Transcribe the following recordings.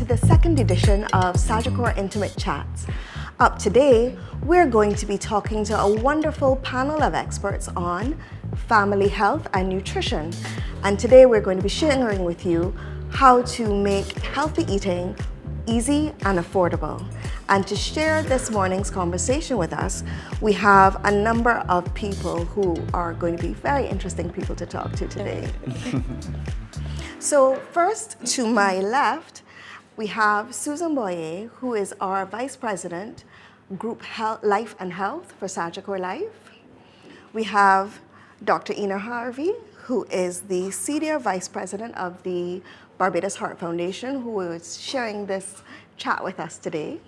to the second edition of Sagicor Intimate Chats. Up today, we're going to be talking to a wonderful panel of experts on family health and nutrition. And today we're going to be sharing with you how to make healthy eating easy and affordable. And to share this morning's conversation with us, we have a number of people who are going to be very interesting people to talk to today. So first, to my left, we have Susan Boyer, who is our Vice President, Group Health, Life and Health for Sagicor Life. We have Dr. Ina Harvey, who is the Senior Vice President of the Barbados Heart Foundation, who is sharing this chat with us today.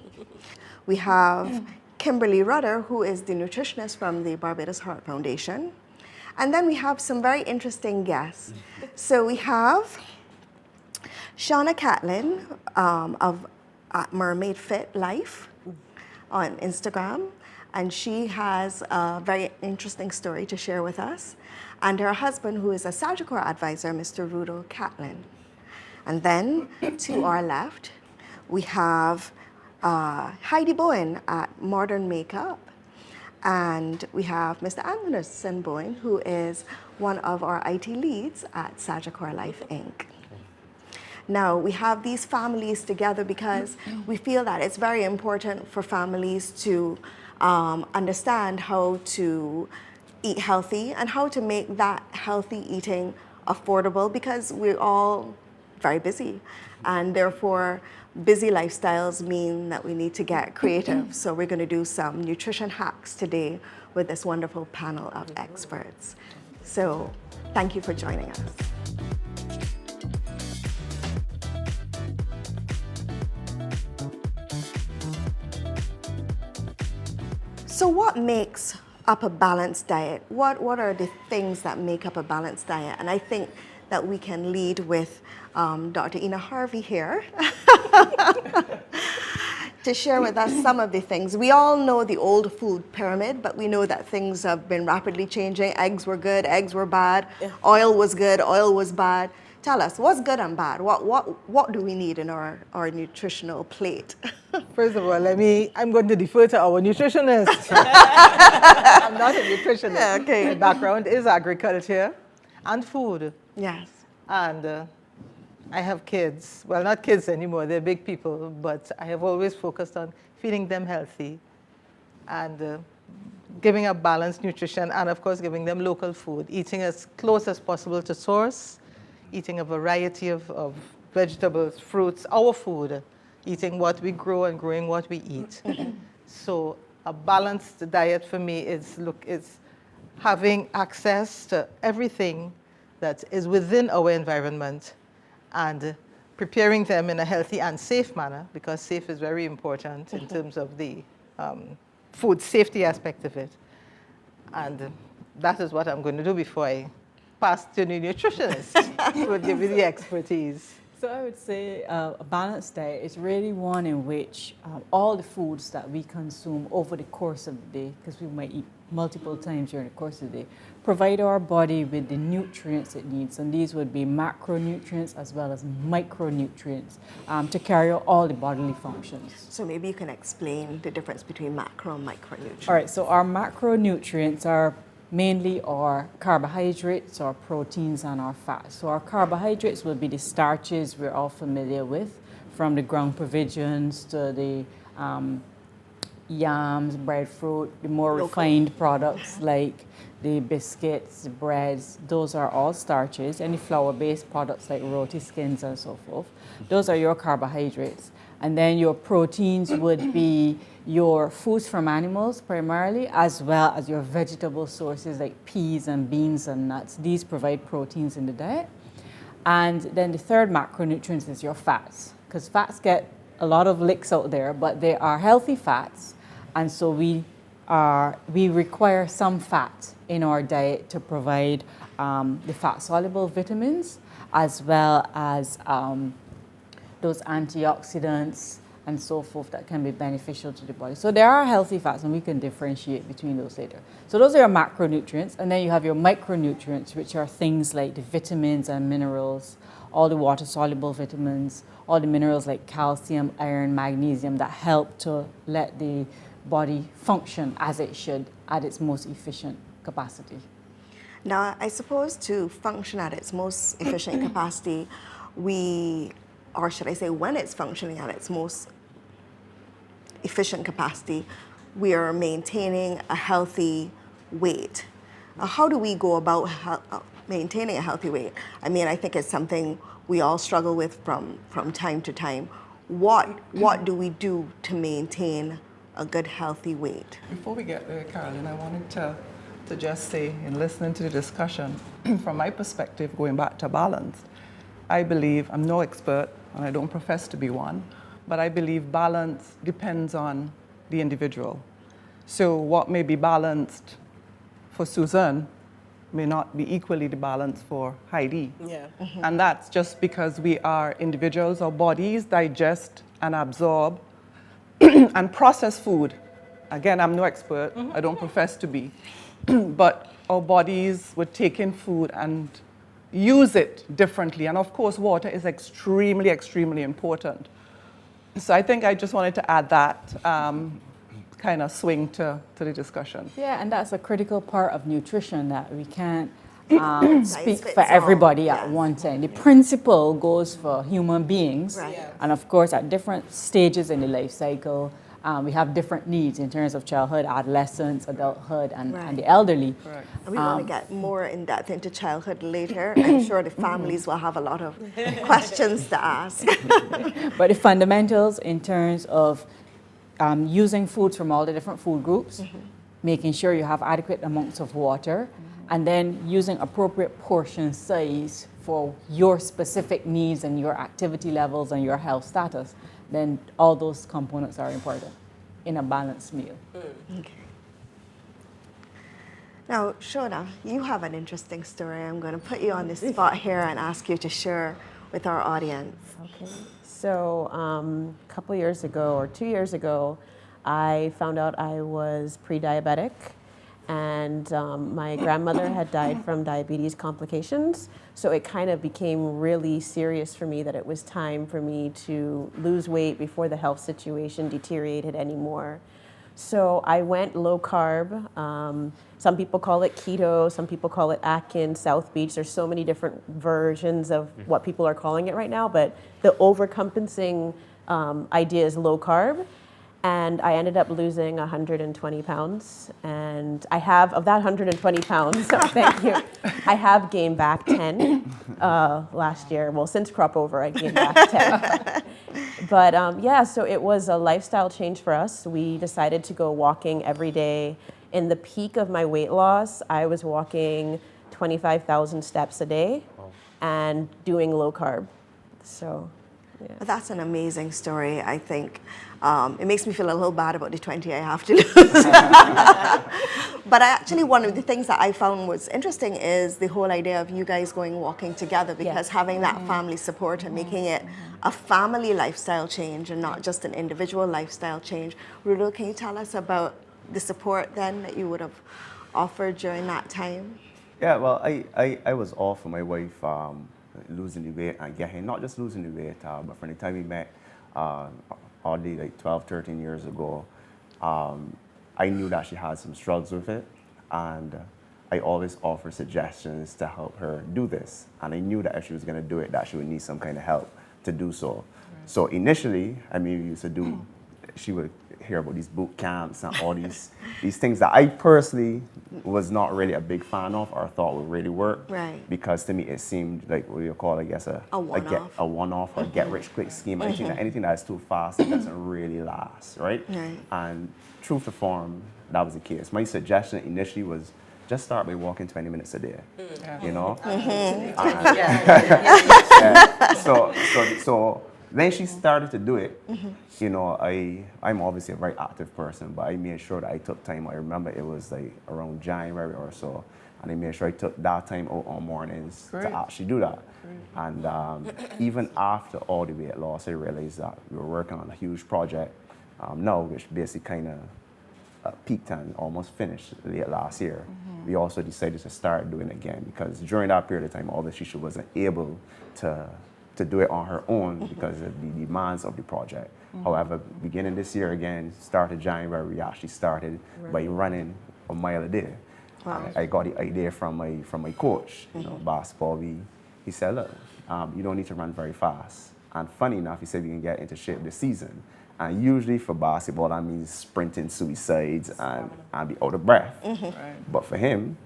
We have Kimberly Rudder, who is the nutritionist from the Barbados Heart Foundation. And then we have some very interesting guests. So we have Shauna Catlin of Mermaid Fit Life on Instagram, and she has a very interesting story to share with us. And her husband, who is a Sagicor advisor, Mr. Rudo Catlin. And then to our left, we have Heidi Bowen at Modern Makeup. And we have Mr. Anderson Bowen, who is one of our IT leads at Sagicor Life, Inc. Now, we have these families together because we feel that it's very important for families to understand how to eat healthy and how to make that healthy eating affordable, because we're all very busy, and therefore busy lifestyles mean that we need to get creative. So we're going to do some nutrition hacks today with this wonderful panel of experts. So thank you for joining us. So what makes up a balanced diet? What are the things that make up a balanced diet? And I think that we can lead with Dr. Ina Harvey here to share with us some of the things. We all know the old food pyramid, but we know that things have been rapidly changing. Eggs were good, eggs were bad. Oil was good, oil was bad. Tell us, what's good and bad? What do we need in our nutritional plate? First of all, I'm going to defer to our nutritionist. I'm not a nutritionist. Yeah, okay. My background is agriculture and food. Yes. And I have kids. Well, not kids anymore, they're big people, but I have always focused on feeding them healthy and giving a balanced nutrition, and of course giving them local food, eating as close as possible to source, eating a variety of vegetables, fruits, our food, eating what we grow and growing what we eat. So a balanced diet for me is having access to everything that is within our environment and preparing them in a healthy and safe manner, because safe is very important in terms of the food safety aspect of it. And that is what I'm going to do before I pass to the nutritionist who will give me the expertise. So I would say a balanced diet is really one in which all the foods that we consume over the course of the day, because we might eat multiple times during the course of the day, provide our body with the nutrients it needs. And these would be macronutrients as well as micronutrients to carry out all the bodily functions. So maybe you can explain the difference between macro and micronutrients. All right, so our macronutrients are mainly our carbohydrates, our proteins, and our fats. So our carbohydrates will be the starches we're all familiar with, from the ground provisions to the yams, breadfruit, the more refined products like the biscuits, the breads. Those are all starches. Any flour-based products like roti skins and so forth. Those are your carbohydrates. And then your proteins would be your foods from animals primarily, as well as your vegetable sources like peas and beans and nuts. These provide proteins in the diet. And then the third macronutrient is your fats, because fats get a lot of licks out there, but they are healthy fats. And so we require some fat in our diet to provide the fat-soluble vitamins, as well as those antioxidants and so forth that can be beneficial to the body. So there are healthy fats, and we can differentiate between those later. So those are your macronutrients, and then you have your micronutrients, which are things like the vitamins and minerals, all the water-soluble vitamins, all the minerals like calcium, iron, magnesium that help to let the body function as it should at its most efficient capacity. Now, I suppose to function at its most efficient capacity, or should I say when it's functioning at its most efficient capacity, we are maintaining a healthy weight. How do we go about maintaining a healthy weight? I mean, I think it's something we all struggle with from time to time. What do we do to maintain a good, healthy weight? Before we get there, Carolyn, I wanted to just say, in listening to the discussion, from my perspective, going back to balance, I believe, I'm no expert, and I don't profess to be one, but I believe balance depends on the individual. So what may be balanced for Susan may not be equally the balance for Heidi. Yeah. And that's just because we are individuals. Our bodies digest and absorb and process food. Again, I'm no expert. I don't profess to be. But our bodies would take in food and use it differently. And of course, water is extremely, extremely important. So I think I just wanted to add that kind of swing to the discussion. Yeah, and that's a critical part of nutrition that we can't speak fits for all, everybody at yes. one time. The principle goes for human beings, Right. Yeah. and of course, at different stages in the life cycle, we have different needs in terms of childhood, adolescence, adulthood, and Right. the elderly. Correct. And we want to get more in depth into childhood later. I'm sure the families will have a lot of questions to ask. But the fundamentals in terms of using foods from all the different food groups, making sure you have adequate amounts of water, and then using appropriate portion size for your specific needs and your activity levels and your health status, then all those components are important in a balanced meal. Okay. Now, Shona, you have an interesting story. I'm going to put you on the spot here and ask you to share with our audience. Okay. So a couple years ago or 2 years ago, I found out I was pre-diabetic, and my grandmother had died from diabetes complications. So it kind of became really serious for me that it was time for me to lose weight before the health situation deteriorated anymore. So I went low carb. Some people call it keto, some people call it Atkins, South Beach. There's so many different versions of what people are calling it right now, but the overcompassing idea is low carb. And I ended up losing 120 pounds. And I have, of that 120 pounds, thank you, I have gained back 10 last year. Well, since crop over, I gained back 10. But yeah, so it was a lifestyle change for us. We decided to go walking every day. In the peak of my weight loss, I was walking 25,000 steps a day and doing low carb. So, yeah. But that's an amazing story, I think. It makes me feel a little bad about the 20 I have to lose. But actually, one of the things that I found was interesting is the whole idea of you guys going walking together, because having that family support and making it a family lifestyle change and not just an individual lifestyle change. Rudo, can you tell us about the support then that you would have offered during that time? Yeah, well, I was all for my wife losing the weight and getting, not just losing the weight, but from the time we met, hardly like 12, 13 years ago, I knew that she had some struggles with it, and I always offer suggestions to help her do this. And I knew that if she was going to do it, that she would need some kind of help to do so. Right. So initially, I mean, we used to do, she would hear about these boot camps and all these things that I personally was not really a big fan of or thought would really work. Right. Because to me it seemed like what you call, I guess, a one-off or get rich quick scheme. Anything that's too fast, it doesn't really last, right? Right. And true to form, that was the case. My suggestion initially was just start by walking 20 minutes a day. You know? So when she started to do it, you know, I'm obviously a very active person, but I made sure that I took time. I remember it was like around January or so, And I made sure I took that time out on mornings Great. to actually do that. And even after all the weight loss, I realized that we were working on a huge project now, which basically kind of peaked and almost finished late last year. We also decided to start doing it again because during that period of time, obviously she wasn't able to do it on her own because of the demands of the project. However, beginning this year again, started January, we actually started by running a mile a day. Wow. I got the idea from my coach, you know, basketball. He said, look, you don't need to run very fast. And funny enough, he said we can get into shape this season. And usually for basketball, that means sprinting suicides and be out of breath. Right. But for him,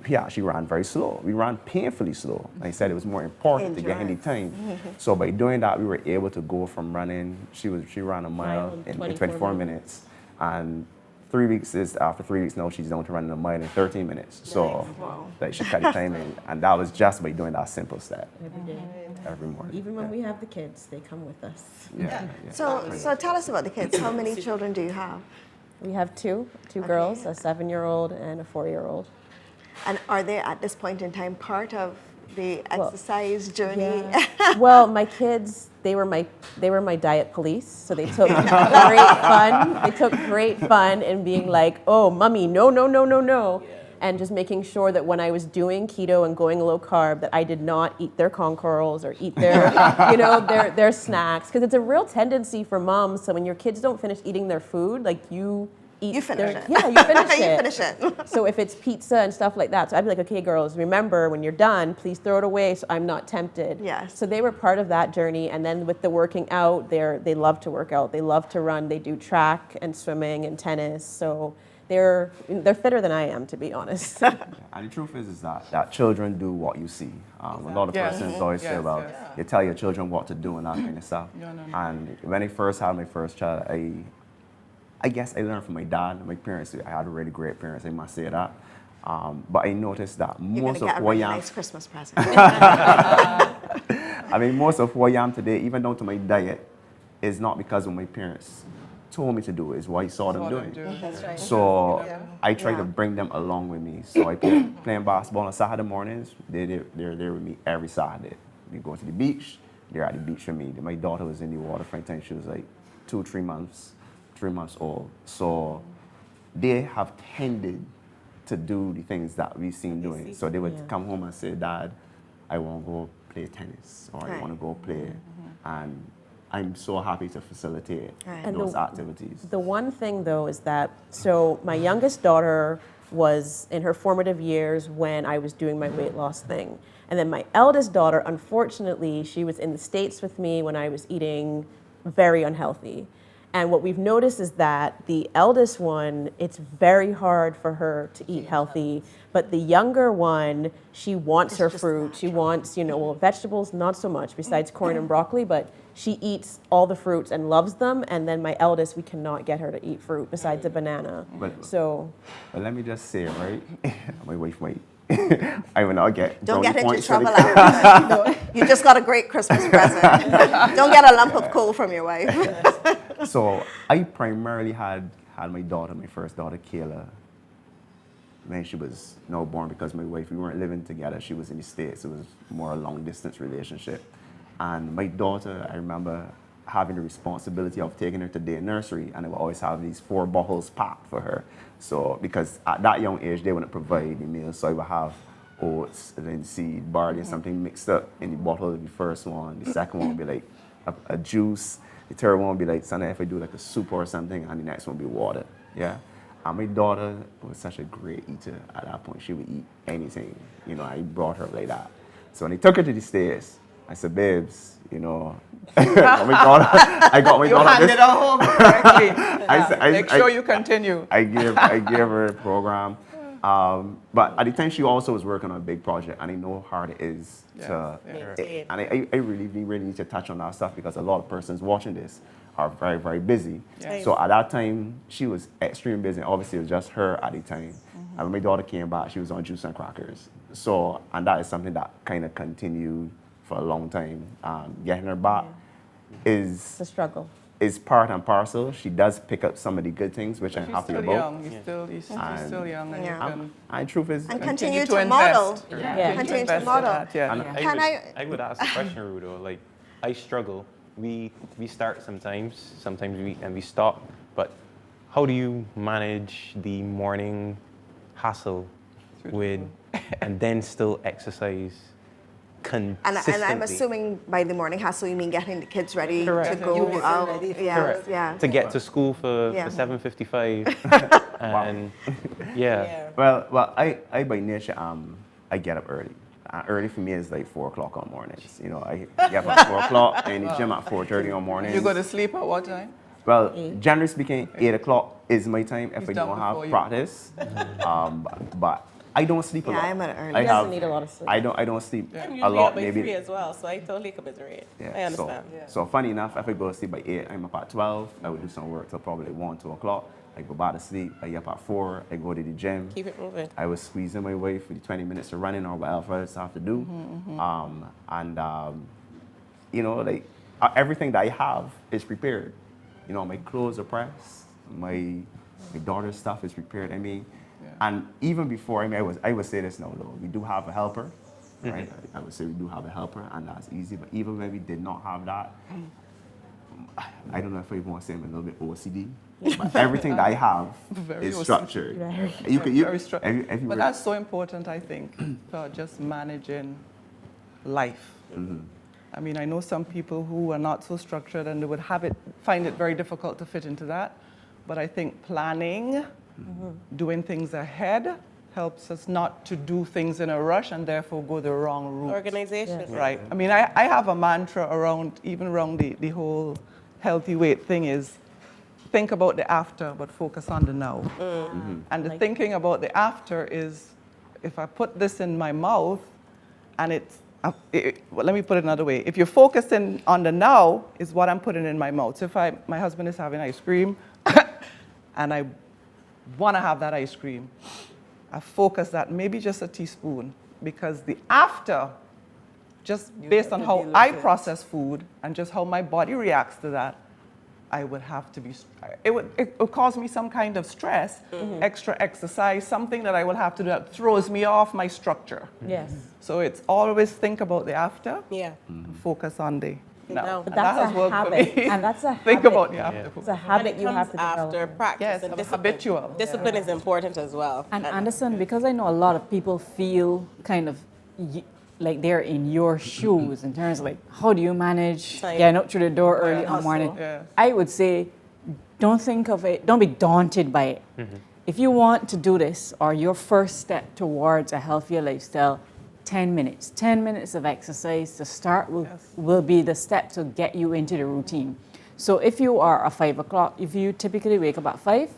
he actually ran very slow. We ran painfully slow. And he said it was more important to get in the time. So by doing that, we were able to go from running, she ran a mile in 24 minutes. And after 3 weeks now, she's down to running a mile in 13 minutes. So like, she cut the time in. And that was just by doing that simple step Every day. every morning. Even when we have the kids, they come with us. Yeah. So tell us about the kids. How many children do you have? We have two girls, a 7-year-old and a 4-year-old. And are they at this point in time part of the exercise journey? Yeah. Well, my kids, they were my diet police, so they took great fun. They took great fun in being like, "Oh, mommy, no, no, no, no, no," and just making sure that when I was doing keto and going low carb, that I did not eat their Concorals or eat their, their snacks, because it's a real tendency for moms. So when your kids don't finish eating their food, like you eat You finish it. Yeah, you finish it. You finish it. So if it's pizza and stuff like that, so I'd be like, okay, girls, remember when you're done, please throw it away so I'm not tempted. Yes. So they were part of that journey. And then with the working out, they love to work out. They love to run. They do track and swimming and tennis. So they're fitter than I am, to be honest. And the truth is that children do what you see. A lot of Yes. persons always say, Yes, well, yes. you tell your children what to do and that kind of stuff. No. And when I first had my first child, I guess I learned from my dad. My parents, I had really great parents, I must say that. But I noticed that You're most gonna of get a who I really am, nice Christmas present. I mean, most of who I am today, even down to my diet, is not because of my parents told me to do it, it's what I saw them doing. That's right. So I try Yeah. to bring them along with me. So I playing basketball on Saturday mornings. They're there with me every Saturday. We go to the beach. They're at the beach with me. My daughter was in the water for a time. She was like 3 months old. So they have tended to do the things that we've seen doing. So they would come home and say, Dad, I want to go play tennis, or I Right. want to go play. And I'm so happy to facilitate Right. And those activities. The one thing, though, is that, so my youngest daughter was in her formative years when I was doing my weight loss thing. And then my eldest daughter, unfortunately, she was in the States with me when I was eating very unhealthy. And what we've noticed is that the eldest one, it's very hard for her to eat healthy. But the younger one, she wants her fruit. She wants, vegetables, not so much, besides corn and broccoli, but she eats all the fruits and loves them. And then my eldest, we cannot get her to eat fruit besides a banana. But let me just say, right? My wife might. I will not get. Don't get into points trouble for the- after. You just got a great Christmas present. Don't get a lump of coal from your wife. So I primarily had my daughter, my first daughter, Kayla, when she was born, because my wife, we weren't living together. She was in the States. It was more a long distance relationship. And my daughter, I remember having the responsibility of taking her to day nursery, and I would always have these 4 bottles packed for her. So, because at that young age, they wouldn't provide the meals, so I would have oats, linseed, barley, and something mixed up in the bottle of the first one. The second one would be like a juice. The third one would be like something if I do like a soup or something, and the next one would be water. Yeah. And my daughter was such a great eater at that point. She would eat anything. I brought her up like that. So when I took her to the States, I said, babes, I got my daughter. You handed her home correctly. Make sure you continue. I gave her a program. But at the time, she also was working on a big project, and I know how hard it is to. Maintain. And I really need to touch on that stuff because a lot of persons watching this are very, very busy. Yeah. So at that time, she was extremely busy. Obviously, it was just her at the time. And when my daughter came back, she was on juice and crackers. So, and that is something that kind of continued for a long time. Getting her back is It's a struggle. is part and parcel. She does pick up some of the good things, which I'm She's happy still about. young. She's still young, and Yeah. you can And truth is, And continue continue to to model. invest. Yeah. Continue to invest in model. that, yeah. And Can I would ask a question, Rudo. Like, I struggle. We start sometimes we stop. But how do you manage the morning hustle with, and then still exercise And consistently? I'm assuming by the morning hustle, you mean getting the kids ready Correct. to You go get them out. ready for Yeah, Correct. yeah. To get to school for Yeah. 7:55, and yeah. well, I by nature, I get up early. Early for me is like 4 o'clock on mornings. You know, I get up at 4 o'clock and in the gym at 4:30 on mornings. You go to sleep at what time? Well, generally speaking, 8 o'clock is my time if He's I done don't before have you. practice. But I don't sleep a Yeah, lot. I'm an early- I He doesn't need a lot of sleep. I don't sleep Yeah. I'm a usually lot. up by Maybe 3 as well, so I totally commiserate. yeah, I understand. So funny enough, if I go to sleep by 8, I'm up at 12. I would do some work till probably 1, 2 o'clock. I go back to sleep. I get up at 4. I go to the gym. Keep it moving. I was squeezing my way for the 20 minutes of running or whatever else I have to do. You know, like everything that I have is prepared. You know, my clothes are pressed. My daughter's stuff is prepared. I mean, and even before, I mean, I would say this now though. We do have a helper, right? I would say we do have a helper, and that's easy. But even when we did not have that, I don't know if I want to say I'm a little bit OCD. But everything that I have Very is OCD. structured. Very. You could, Very stru- if you But were- that's so important, I think, for just managing life. I mean, I know some people who are not so structured and they would find it very difficult to fit into that. But I think planning, doing things ahead, helps us not to do things in a rush and therefore go the wrong route. Organization. Yes. Right. I mean, I have a mantra around the whole healthy weight thing is think about the after, but focus on the now. And the thinking about the after is if I put this in my mouth and well, let me put it another way. If you're focusing on the now is what I'm putting in my mouth. So if my husband is having ice cream and I want to have that ice cream, I focus that maybe just a teaspoon because the after, just based on how I process food and just how my body reacts to that, I would have to be, it would cause me some kind of stress, extra exercise, something that I will have to do that throws me off my structure. Yes. So it's always think about the after, Yeah. and focus on the now. Now. And But that that's has a worked habit, for me. and that's a Think habit. about the after. It's a And habit it you comes have to after develop. practice Yes, and I'm discipline. habitual. Discipline is important as well. And Anderson, because I know a lot of people feel kind of like they're in your shoes in terms of like, how do you manage Time. getting up through the door early in the hustle. morning? Yeah. I would say, don't think of it, don't be daunted by it. If you want to do this or your first step towards a healthier lifestyle, 10 minutes. 10 minutes of exercise to start will be the step to get you into the routine. So if you are a 5 o'clock, if you typically wake up at 5,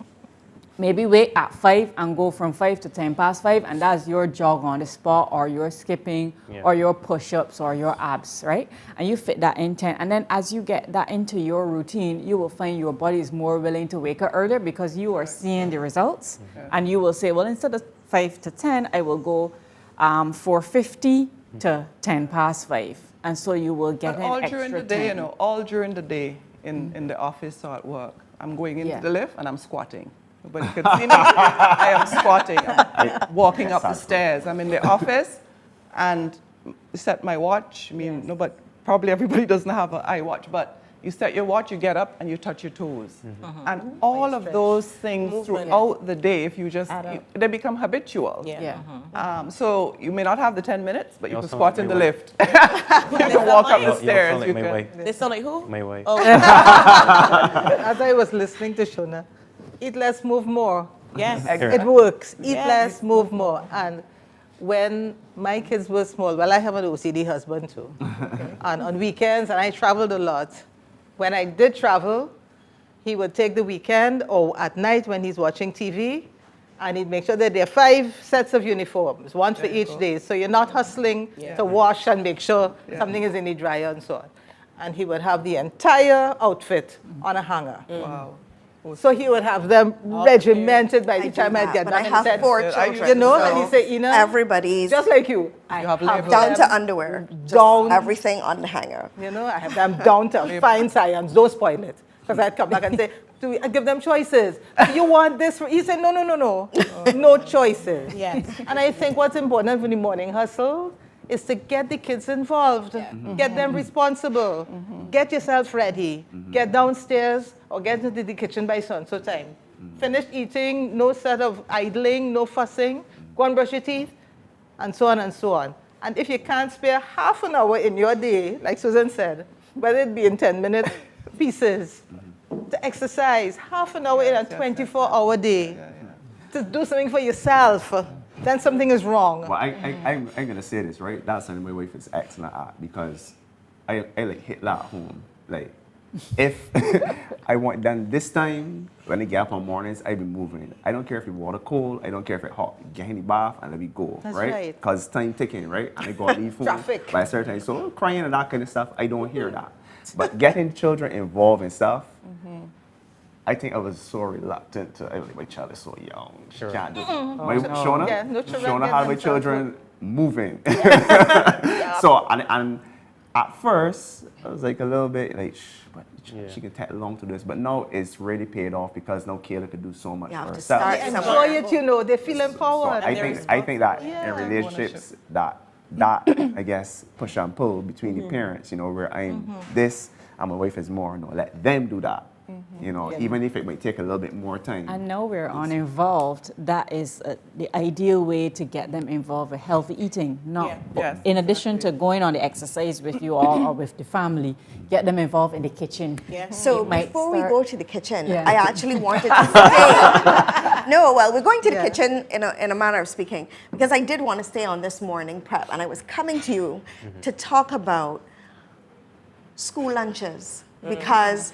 maybe wake at 5 and go from 5 to 10 past 5, and that's your jog on the spot or your skipping or your push-ups or your abs, right? And you fit that in 10. And then as you get that into your routine, you will find your body is more willing to wake up earlier because you are seeing the results. And you will say, well, instead of 5 to 10, I will go 4:50 to 10 past 5. And so you will get But an all extra during the day, 10. all during the day in the office or at work, I'm going into Yeah. the lift and I'm squatting. Nobody can see me. I am squatting. I'm walking up the stairs. I'm in the office and set my watch. I mean, no, but probably everybody doesn't have an iWatch, but you set your watch, you get up and you touch your toes. And all of those things Movement. throughout the day, if you just, Add up. they become habitual. Yeah. Yeah. So you may not have the 10 minutes, but you You can also squat like in the my wife. lift. You can walk up You the stairs. sound like You my can- wife. They sound like who? My wife. Oh, As I was listening to Shona, eat less, move more. yes. It works. Eat Yes. less, move more. And when my kids were small, well, I have an OCD husband too. And on weekends, and I traveled a lot. When I did travel, he would take the weekend or at night when he's watching TV, and he'd make sure that there are 5 sets of uniforms, one for each day. So you're not hustling to wash and make sure something is in the dryer and so on. And he would have the entire outfit on a hanger. Wow. So he would have them regimented by the time I'd get but back. I And have said, 4 I- children. you know, so and he said, you know, everybody's just like you. I You have have labels. down them to underwear. Just down. everything on the hanger. You know, I have them down to fine science. Don't spoil it. Because I'd come back and say, I'd give them choices. Do you want this? He said, no, no, no, no. No choices. Yes. And I think what's important for the morning hustle is to get the kids involved, get them responsible, get yourself ready, get downstairs or get into the kitchen by so time. Finish eating, no set of idling, no fussing, go and brush your teeth, and so on and so on. And if you can't spare half an hour in your day, like Susan said, whether it be in 10-minute pieces, to exercise, half an hour in a 24-hour day, to do something for yourself, then something is wrong. Well, I'm going to say this, right? That's something my wife is excellent at, because I like hit that home. Like, if I want done this time, when I get up on mornings, I be moving. I don't care if the water cold, I don't care if it hot. Get in the bath and let me go, That's right? right. Because time ticking, right? And I go and leave home Traffic. by a certain time. So crying and that kind of stuff, I don't hear that. But getting children involved in stuff, I think I was so reluctant to, my child is so young, she Sure. can't do it. Shona, Yeah, no children Shona get had my themselves children moving. So, and at first, I was like a little bit like, but she can tag along to this. But now it's really paid off, because now Kayla could do so much You for have to herself. start Enjoy somewhere. it, you know, they feel So empowered. I think that in relationships, that I guess push and pull between the parents, you know, where I'm this and my wife is more, no, let them do that. You know, even if it might take a little bit more time. And now we're uninvolved. That is the ideal way to get them involved with healthy eating. Not Yeah. Yes, in addition to going on the exercise with you all or with the family, get them involved in the kitchen. Yeah. So It might before we start- go to the kitchen, Yeah. I actually wanted to say, no, well, we're going to the Yeah. kitchen in a manner of speaking, because I did want to stay on this morning prep, and I was coming to you to talk about school lunches, because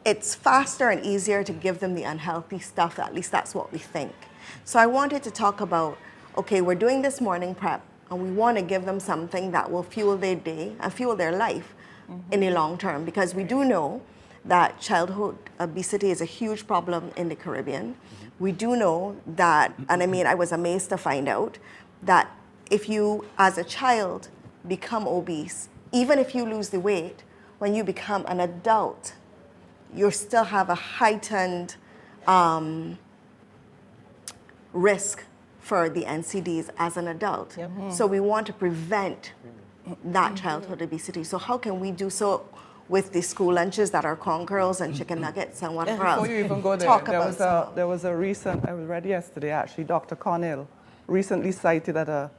it's faster and easier to give them the unhealthy stuff. At least that's what we think. So I wanted to talk about, okay, we're doing this morning prep, and we want to give them something that will fuel their day and fuel their life in the long term, because we do know that childhood obesity is a huge problem in the Caribbean. We do know that, and I mean, I was amazed to find out that if you, as a child, become obese, even if you lose the weight, when you become an adult, you still have a heightened risk for the NCDs as an adult. So we want to prevent that childhood obesity. So how can we do so with the school lunches that are corn curls and chicken nuggets and whatever else? Before you even go there, Talk about some. there was a recent, I read yesterday actually, Dr. Cornell recently cited that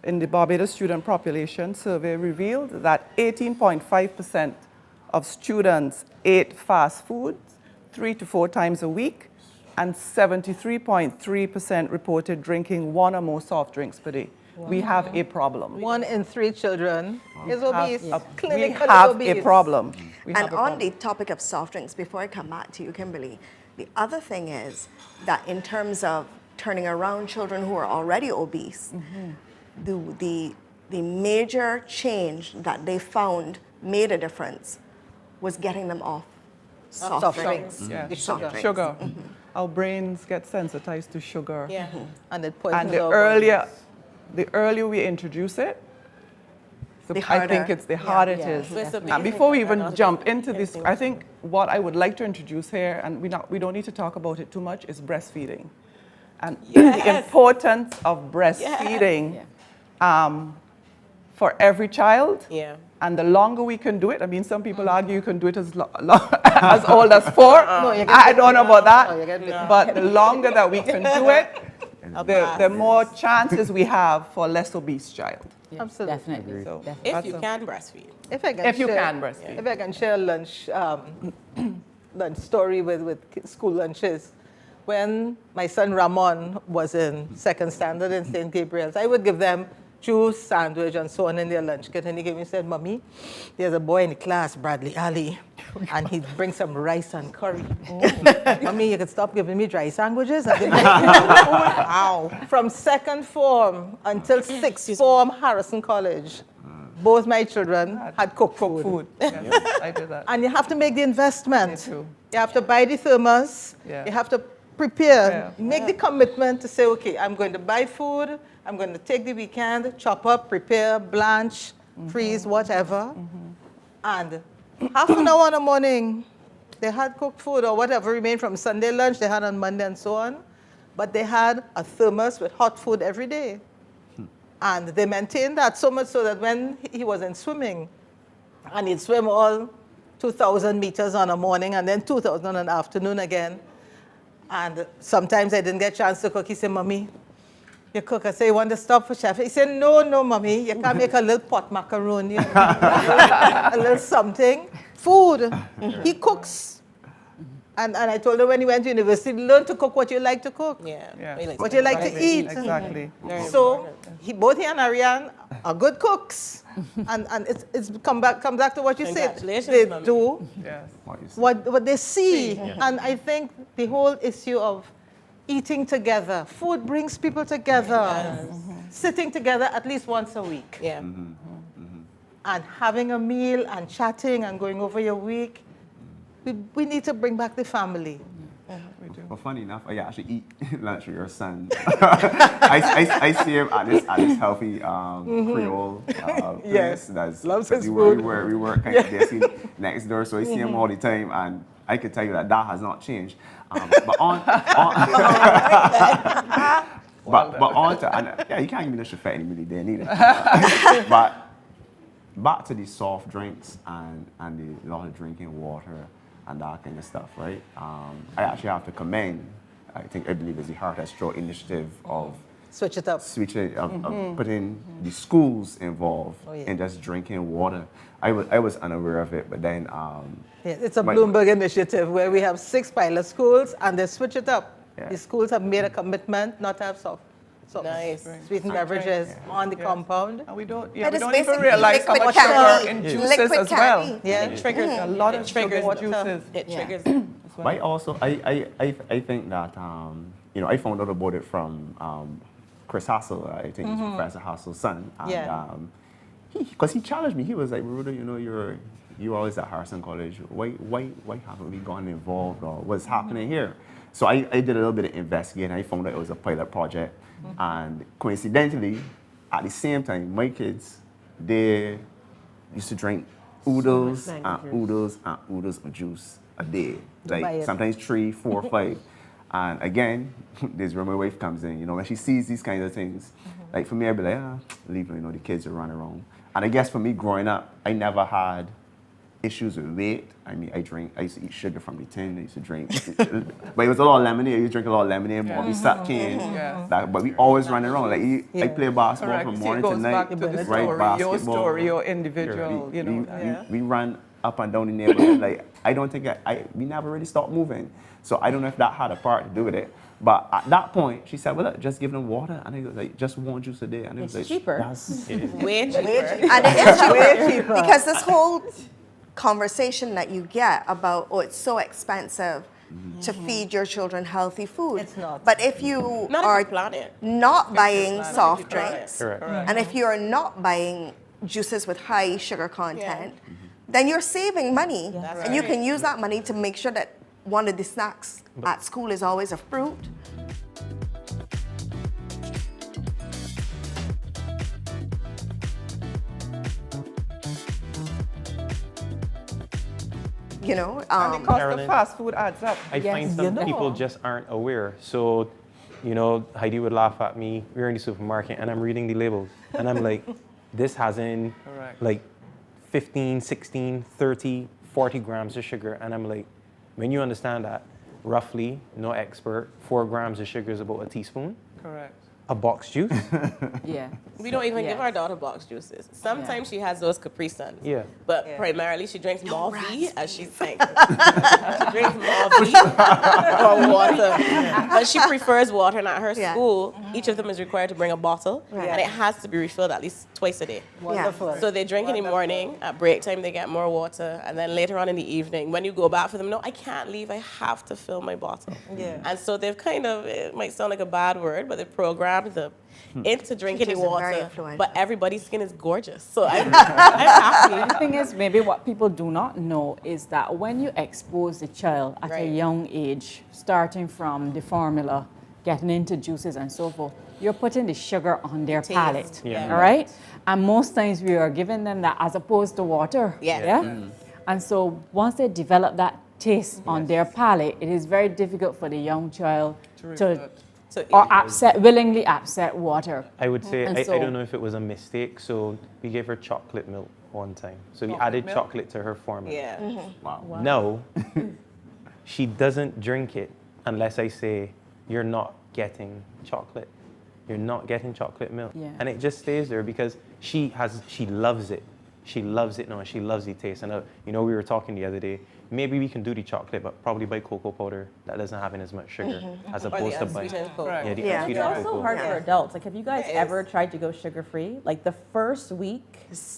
in the Barbados student population survey revealed that 18.5% of students ate fast food 3 to 4 times a week, and 73.3% reported drinking 1 or more soft drinks per day. We have a problem. 1 in 3 children is obese. We Clinically have obese. a problem. We have And a on problem. the topic of soft drinks, before I come back to you, Kimberly, the other thing is that in terms of turning around children who are already obese, the major change that they found made a difference was getting them off soft drinks. Yeah, The sugar. sugar. Our brains get sensitized to sugar. Yeah. And it poisons And the our earlier we introduce it, The I harder. think it's the harder it Yeah. is. So it's And amazing before we that even other jump people into this, everything I think what I would like to introduce here, and we don't need to talk about it too much, is breastfeeding. And the importance of breastfeeding for every child. Yeah. And the longer we can do it, I mean, some people argue you can do it as as old as 4. I don't know about that. But the longer that we can do it, the more chances we have for a less obese child. Yeah, Absolutely. definitely. So definitely. If that's you a- can breastfeed. If you can breastfeed. If I can share a lunch story with school lunches. When my son Ramon was in 2nd standard in St. Gabriel's, I would give them juice, sandwich, and so on in their lunch kit. And he came and said, "Mommy, there's a boy in the class, Bradley Ali, and he'd bring some rice and curry. Mommy, you could stop giving me dry sandwiches and give me Wow. From 2nd form until 6th form, Harrison College, both my children had cooked food. Yes, I did that. And you have to make the investment. Me too. You have to buy the thermos. Yeah. You have to prepare. Yeah. Make the commitment to say, okay, I'm going to buy food. I'm going to take the weekend, chop up, prepare, blanch, freeze, whatever. And half an hour in the morning, they had cooked food or whatever remained from Sunday lunch they had on Monday and so on. But they had a thermos with hot food every day. And they maintained that so much so that when he was in swimming, and he'd swim all 2,000 meters on a morning and then 2,000 on an afternoon again. And sometimes I didn't get a chance to cook. He said, Mommy, you cook. I say, you want to stop for chef? He said, no, Mommy, you can't make a little pot macaroni, a little something. Food. He cooks. And I told him when he went to university, learn to cook what you like to cook. Yeah. Yeah. What you like to eat. Exactly. So both he and Ariane are good cooks. and it's come back to what you said. Congratulations, They Mommy. do Yes. what they see. And I think the whole issue of eating together, food brings people together. Sitting together at least once a week. Yeah. And having a meal and chatting and going over your week. We need to bring back the family. But funny enough, I actually eat lunch with your son. I see him at this healthy Creole place. Yes. That's Loves his we food. work kind of basically next door, so I see him all the time, and I can tell you that has not changed. But on to and yeah, you can't give me the shafet anybody there neither. But back to the soft drinks and a lot of drinking water and that kind of stuff, right? I actually have to commend, I believe it's the Heart and Stroke initiative of Switch it up. of putting the schools involved in just drinking water. I was unaware of it, but then It's a Bloomberg initiative where we have 6 pilot schools and they switch it up. Yeah. The schools have made a commitment not to have Nice. sweetened beverages on the compound. And we don't It is even basically realize how liquid much candy. sugar in Yeah. juices Liquid as well. candy. Yeah. It triggers A lot of sugar triggers in juices. It Yeah. triggers. But I also, I think that, I found out about it from Chris Hassel. I think he's Professor Hassel's son. And, Yeah. because he challenged me. He was like, Ruda, you're always at Harrison College. Why haven't we gotten involved, or what's happening here? So I did a little bit of investigating. I found out it was a pilot project. And coincidentally, at the same time, my kids, they used to drink oodles and oodles and oodles of juice a day. Buy Like it. sometimes 3, 4, 5. And again, this is where my wife comes in. When she sees these kinds of things, like for me, I'd be like, leave them, the kids are running around. And I guess for me growing up, I never had issues with weight. I mean, I used to eat sugar from the tin. I used to drink, but it was a lot of lemonade. I used to drink a lot of lemonade, Bobby Sap cane. But we always running around. Like I play basketball Correct. from See, morning it to goes night. back to the Right, story, your basketball. story, your individual, We run up and down the neighborhood. Like I don't think we never really stopped moving. So I don't know if that had a part to do with it. But at that point, she said, "Well, look, just give them water." And I was like, "Just one juice a day." And it was It's like, cheaper. Way cheaper. And it is cheaper. Because this whole conversation that you get about, it's so expensive to feed your children healthy food. It's not. But if you Not are if you plan it. not buying plan it. soft If you plan it. drinks, Correct. and if you are not buying juices with high sugar content, then you're saving money. That's And you right. can use that money to make sure that one of the snacks at school is always a fruit. You know, And the cost Carolyn. of fast food adds up. I find some people just aren't aware. So, Heidi would laugh at me. We're in the supermarket and I'm reading the labels. And I'm like, this has in Correct. like 15, 16, 30, 40 grams of sugar. And I'm like, when you understand that, roughly, no expert, 4 grams of sugar is about a teaspoon. Correct. A box juice? Yeah. We don't even give Yes. our daughter box juices. Sometimes she has those Capri Suns. Yeah. But primarily she drinks Malvi, as she's saying. She drinks Malvi or water. But she prefers water, and at her Yeah. school, each of them is required to bring a bottle, Right. and it has to be refilled at least twice a day. Wonderful. So they drink in the morning, at break time they get more water, and then later on in the evening, when you go back for them, no, I can't leave, I have to fill my bottle. Yeah. And so they've kind of, it might sound like a bad word, but they've programmed them into drinking the Teachers are very water. influential. But everybody's skin is gorgeous. So I'm happy. The thing is, maybe what people do not know is that when you expose the child at a Right. young age, starting from the formula, getting into juices and so forth, you're putting the sugar on their Taste. palate. Yeah. All right? And most times we are giving them that as opposed to water. Yes. Yeah? And so once they develop that taste on their palate, it is very difficult for the young child to willingly accept water. I would say, And I so- don't know if it was a mistake, so we gave her chocolate milk one time. So we Chocolate added milk? chocolate to her formula. Yeah. Wow. No, she doesn't drink it unless I say, you're not getting chocolate. You're not getting chocolate milk. Yeah. And it just stays there because she loves it. She loves it now, and she loves the taste. And we were talking the other day, maybe we can do the chocolate, but probably buy cocoa powder that doesn't have as much sugar as Or opposed the to buying. unsweetened Coke. Yeah, the Yeah. unsweetened It's also cocoa. hard for adults. Like, have you guys It is. ever tried to go sugar-free? Like, the first week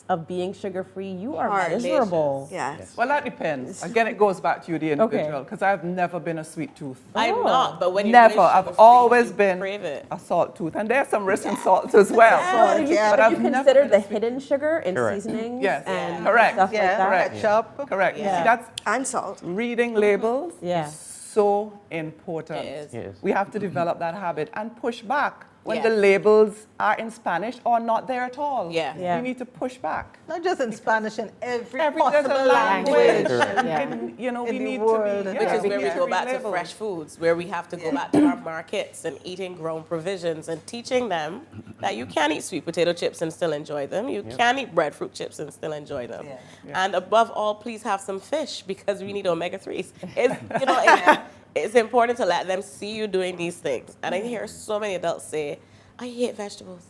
of being sugar-free, you are Hard. miserable. Yes. Well, that depends. Again, it goes back to you, the individual, because I've never been a sweet tooth. I'm not, but when you're Never. doing I've sugar-free, always you been crave it. a salt tooth, and there's some risk in salts as well. Have you, Yeah. But have I've you never considered been the a sweet hidden sugar in Correct. seasonings Yes. and Correct. stuff like that? Correct. Ketchup. Correct. Yeah. See, that's And salt. reading labels. Yeah. Is so important. It is. Yes. We have to develop that habit and push back when Yes. the labels are in Spanish or not there at all. Yeah. Yeah. We need to push back. Not just in Spanish, in every There's possible a language. language. Yeah. And, we In the need world. to be. Which is we where we need go read back to labels. fresh foods, where we have to go back to our markets and eating grown provisions and teaching them that you can eat sweet potato chips and still enjoy them. You can eat breadfruit chips and still enjoy them. And above all, please have some fish because we need omega-3s. It's important to let them see you doing these things. And I hear so many adults say, I hate vegetables.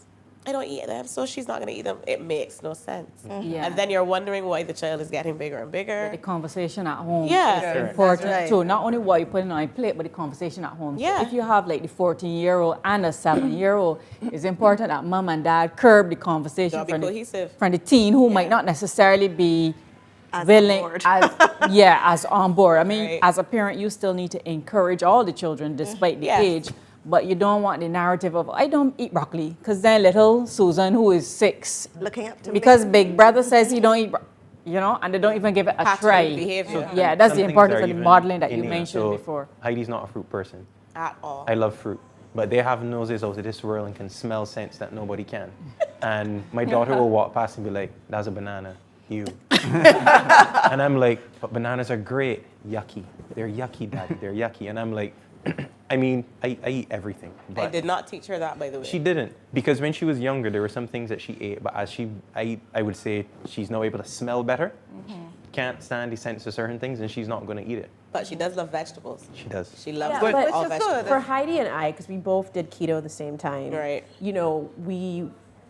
I don't eat them, so she's not going to eat them. It makes no sense. Yeah. And then you're wondering why the child is getting bigger and The bigger. conversation at home Yeah. is important That's right. too. Not only what you put in on your plate, but the conversation at home. So Yeah. if you have like the 14-year-old and a 7-year-old, it's important that mom and dad curb the conversation Don't be from the, cohesive. from the teen who might not necessarily be As on willing board. as on board. I mean, Right. as a parent, you still need to encourage all the children despite the Yes. age. But you don't want the narrative of, I don't eat broccoli. Because then little Susan, who is 6, Looking up to because big brother says he don't eat and they don't even give it a Pattern try. behavior. Yeah, that's Some the things importance are of the even modeling that you innate. mentioned So before. Heidi's not a fruit person. At all. I love fruit, but they have noses out of this world and can smell scents that nobody can. And my daughter will walk past and be like, that's a banana, you. And I'm like, but bananas are great. Yucky. They're yucky, Daddy. They're yucky. And I'm like, I mean, I eat everything. I But did not teach her that, by the way. she didn't, because when she was younger, there were some things that she ate, but as I would say she's now able to smell better, can't stand the sense of certain things, and she's not going to eat it. But she does love vegetables. She does. She loves Yeah, all but which is vegetables. good. for Heidi and I, because we both did keto at the same time, Right.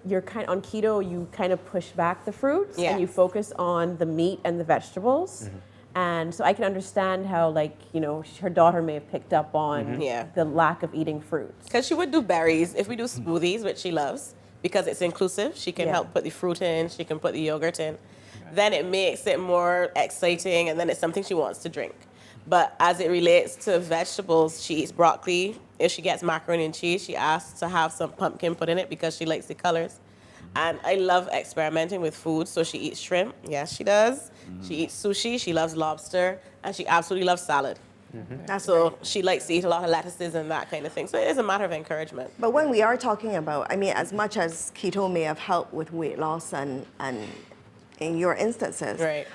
You're kind on keto. You kind of push back the fruits Yes. and you focus on the meat and the vegetables. And so I can understand how, her daughter may have picked up on Yeah. the lack of eating fruits. Because she would do berries. If we do smoothies, which she loves, because it's inclusive, she can Yeah. help put the fruit in, she can put the yogurt in. Then it makes it more exciting, and then it's something she wants to drink. But as it relates to vegetables, she eats broccoli. If she gets macaroni and cheese, she asks to have some pumpkin put in it because she likes the colors. And I love experimenting with food, so she eats shrimp. Yes, she does. She eats sushi. She loves lobster, and she absolutely loves salad. That's So she likes to eat a lot of lettuces and that kind of thing. So it is a matter of encouragement. But when we are talking about, I mean, as much as keto may have helped with weight loss and in your instances, Right.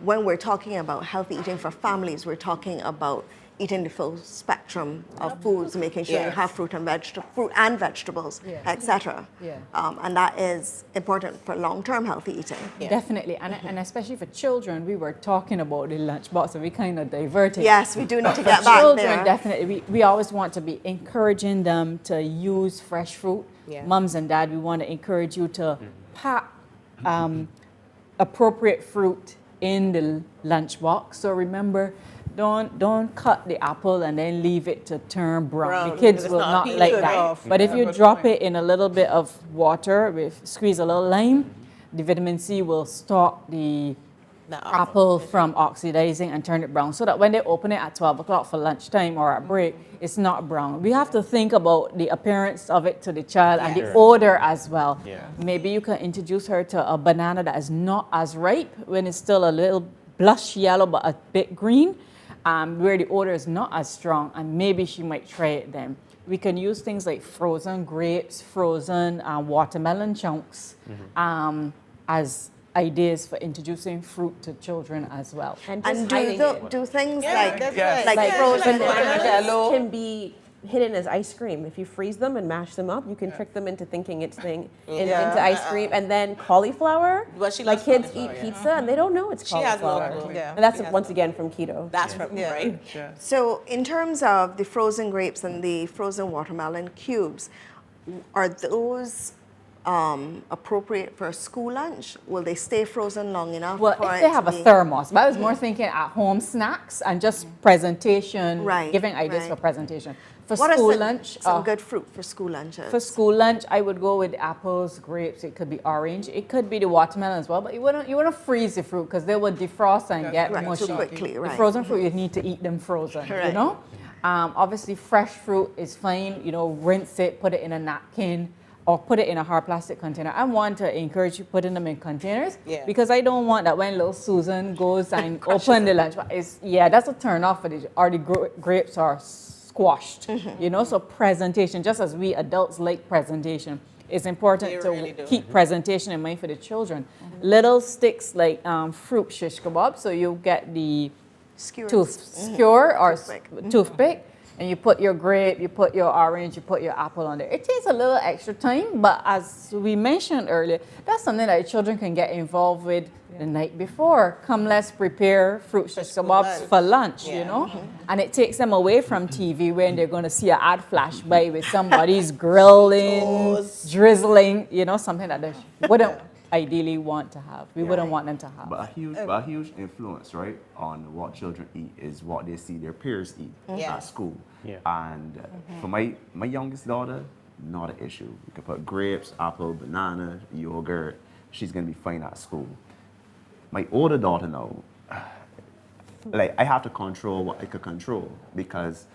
When we're talking about healthy eating for families, we're talking about eating the full spectrum of foods, making sure you Yes. have fruit and vegetables, Yeah. etc. Yeah. And that is important for long-term healthy eating. Yeah. Definitely, and especially for children, we were talking about the lunchbox, and we kind of diverted. Yes, we do need to get back Children, there. definitely, we always want to be encouraging them to use fresh fruit. Yeah. Mums and dad, we want to encourage you to pack appropriate fruit in the lunchbox. So remember, don't cut the apple and then leave it to turn brown. Brown, The kids because it's will not not peeled like good that. off. But if you Good drop point. it in a little bit of water, squeeze a little lime, the vitamin C will stop the apple from oxidizing and turn it brown, so that when they open it at 12 o'clock for lunchtime or at break, it's not brown. We have to think about the appearance of it to the child and the Sure. odor as well. Yeah. Maybe you can introduce her to a banana that is not as ripe when it's still a little blush yellow but a bit green, where the odor is not as strong, and maybe she might try it then. We can use things like frozen grapes, frozen watermelon chunks as ideas for introducing fruit to children as well. And And hiding it. do things that's right. like Like frozen bananas Jello. can be hidden as ice cream. If you freeze them and mash them up, you can trick them into thinking it's into ice cream. And then cauliflower, But she like loves kids cauliflower, eat pizza and they don't know it's She has no cauliflower. clue. Yeah. And that's She has once no again from keto. That's from, right? Yeah. So in terms of the frozen grapes and the frozen watermelon cubes, are those appropriate for a school lunch? Will they stay frozen long enough? Well, for if it they to have a be- thermos, but I was more thinking at home snacks and just presentation, Right, giving ideas right. for presentation. For What are school some, lunch, some good fruit for school lunches? for school lunch, I would go with apples, grapes. It could be orange. It could be the watermelon as well. But you wouldn't freeze the fruit because they would defrost and get right, mushy. too quickly, The right. frozen fruit, you need to eat them frozen. You Right. know, obviously fresh fruit is fine. You know, rinse it, put it in a napkin, or put it in a hard plastic container. I want to encourage you putting them in containers Yeah. because I don't want that when little Susan goes and open the lunch, that's a turn off for the or the grapes are squashed. You know, so presentation, just as we adults like presentation, it's important They to really do. keep presentation in mind for the children. Little sticks like fruit shish kebab, so you get the Skewers. skewer or Toothpick. toothpick, and you put your grape, you put your orange, you put your apple on there. It takes a little extra time, but as we mentioned earlier, that's something that children can get involved with the night before. Come, let's prepare fruit shish school kebabs lunch. for lunch, Yeah. you know? And it takes them away from TV when they're going to see an ad flash by with somebody's grilling, drizzling, you know, something that they wouldn't ideally want to have. We wouldn't want them to have. But a huge influence, right, on what children eat is what they see their peers eat Yeah. at school. Yeah. And for my youngest daughter, not an issue. You can put grapes, apple, banana, yogurt. She's gonna be fine at school. My older daughter now, like I have to control what I could control because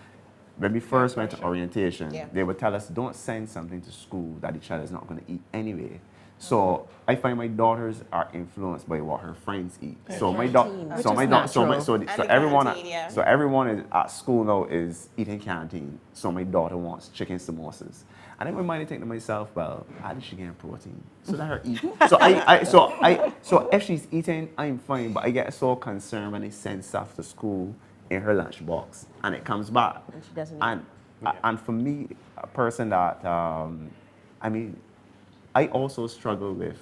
when we first went to orientation, Yeah. they would tell us don't send something to school that the child is not going to eat anyway. So I find my daughters are influenced by what her friends eat. So my Canteen. so Which my is daughter, natural. so And the everyone, canteen, yeah. so everyone is at school now is eating canteen. So my daughter wants chicken samosas, and in my mind I think to myself, well, how did she get protein? So let her eat. So if she's eating, I'm fine. But I get so concerned when they send stuff to school in her lunchbox, and it comes back. And she doesn't eat. And for me, a person that I mean, I also struggle with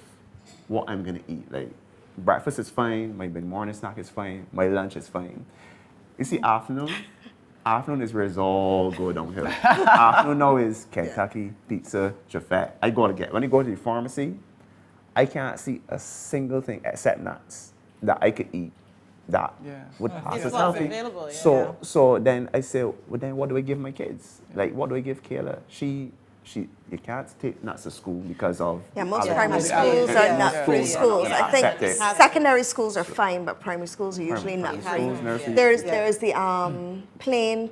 what I'm gonna eat. Like breakfast is fine, my morning snack is fine, my lunch is fine. You see, afternoon is where it's all go downhill. Afternoon now is Kentucky, pizza, Jafet. When I go to the pharmacy, I can't see a single thing except nuts that I could eat that Yeah. would pass It's as what's healthy. available, yeah. So then I say, well then what do I give my kids? Like what do I give Kayla? You can't take nuts to school because of Yeah, most allergies. primary Yeah. schools Yeah. are nut-free Yeah. schools. I think Accept it. secondary schools are fine, but primary schools are usually Primary nut-free. schools, nursery. There's the plain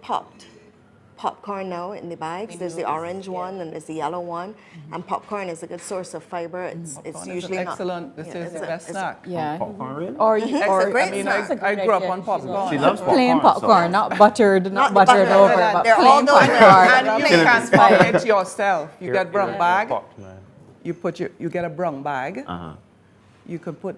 popcorn now in the bags. There's the orange one and there's the yellow one. And popcorn is a good source of fiber. It's Popcorn is usually not. excellent. This yeah, is it's the a- best it's a- snack. Yeah. Popcorn, really? Or great I mean, snack. I grew up on popcorn. She loves popcorn. plain popcorn, so- not buttered, not Not buttered buttered. over, but They're all plain those popcorn. And you can farm it yourself. You get brown bag. Popped, man. You get a brown bag. Uh-huh. You can put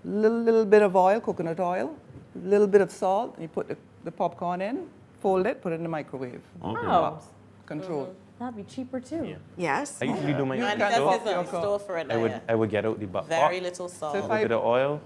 little bit of oil, coconut oil, little bit of salt. You put the popcorn in, fold it, put it in the microwave. Okay. Oh, Control. that'd be cheaper too. Yes. I usually do my You own And can that's pop is your a store for it now, yeah. I would get out the butt pot, Very little salt. So a if little bit of oil,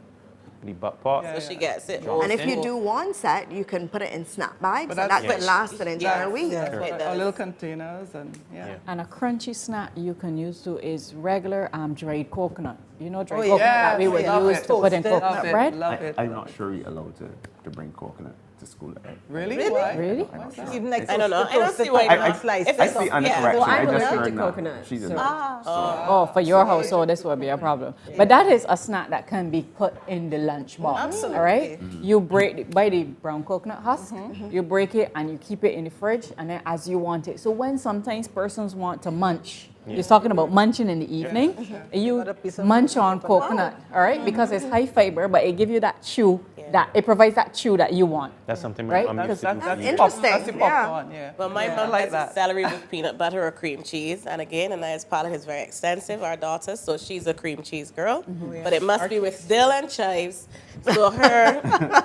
the butt pot. Yeah, So she gets it. And if you Simple. do one set, you can put it in snap bags, But and that's- that could last an entire Yeah. week. Yeah. It Or does. little containers and yeah. Yeah. And a crunchy snack you can use too is regular dried coconut. You know, dried Oh, coconut yeah. that we would Love use it. to put in Toasted. coconut Love it. bread. Love it. I'm not sure you're allowed to bring coconut to school. Really? Really? Why? Really? I'm not sure. Even like I don't know. toasted I don't see why coconut not. slice. If I it's see a- under yeah. correction. Well, I'm I just allergic heard to now. coconut, She's so- allergic. Oh, for your household, this would be a problem. But that is a snack that can be put in the lunch box. Absolutely. All right? You buy the brown coconut husk, you break it and you keep it in the fridge, and then as you want it. So when sometimes persons want to munch You're talking about munching in the evening. You Got a piece of munch on coconut, all right? Because it's high fiber, but it gives you that chew, that it provides that chew that you want. That's something my Right? mom used to do. That's for me. interesting. That's the Yeah. popcorn, yeah. But my Yeah, mom I like likes that. celery with peanut butter or cream cheese. And again, Anaya's palate is very extensive, our daughter, so she's a cream cheese girl. But it must be with dill and chives. So her,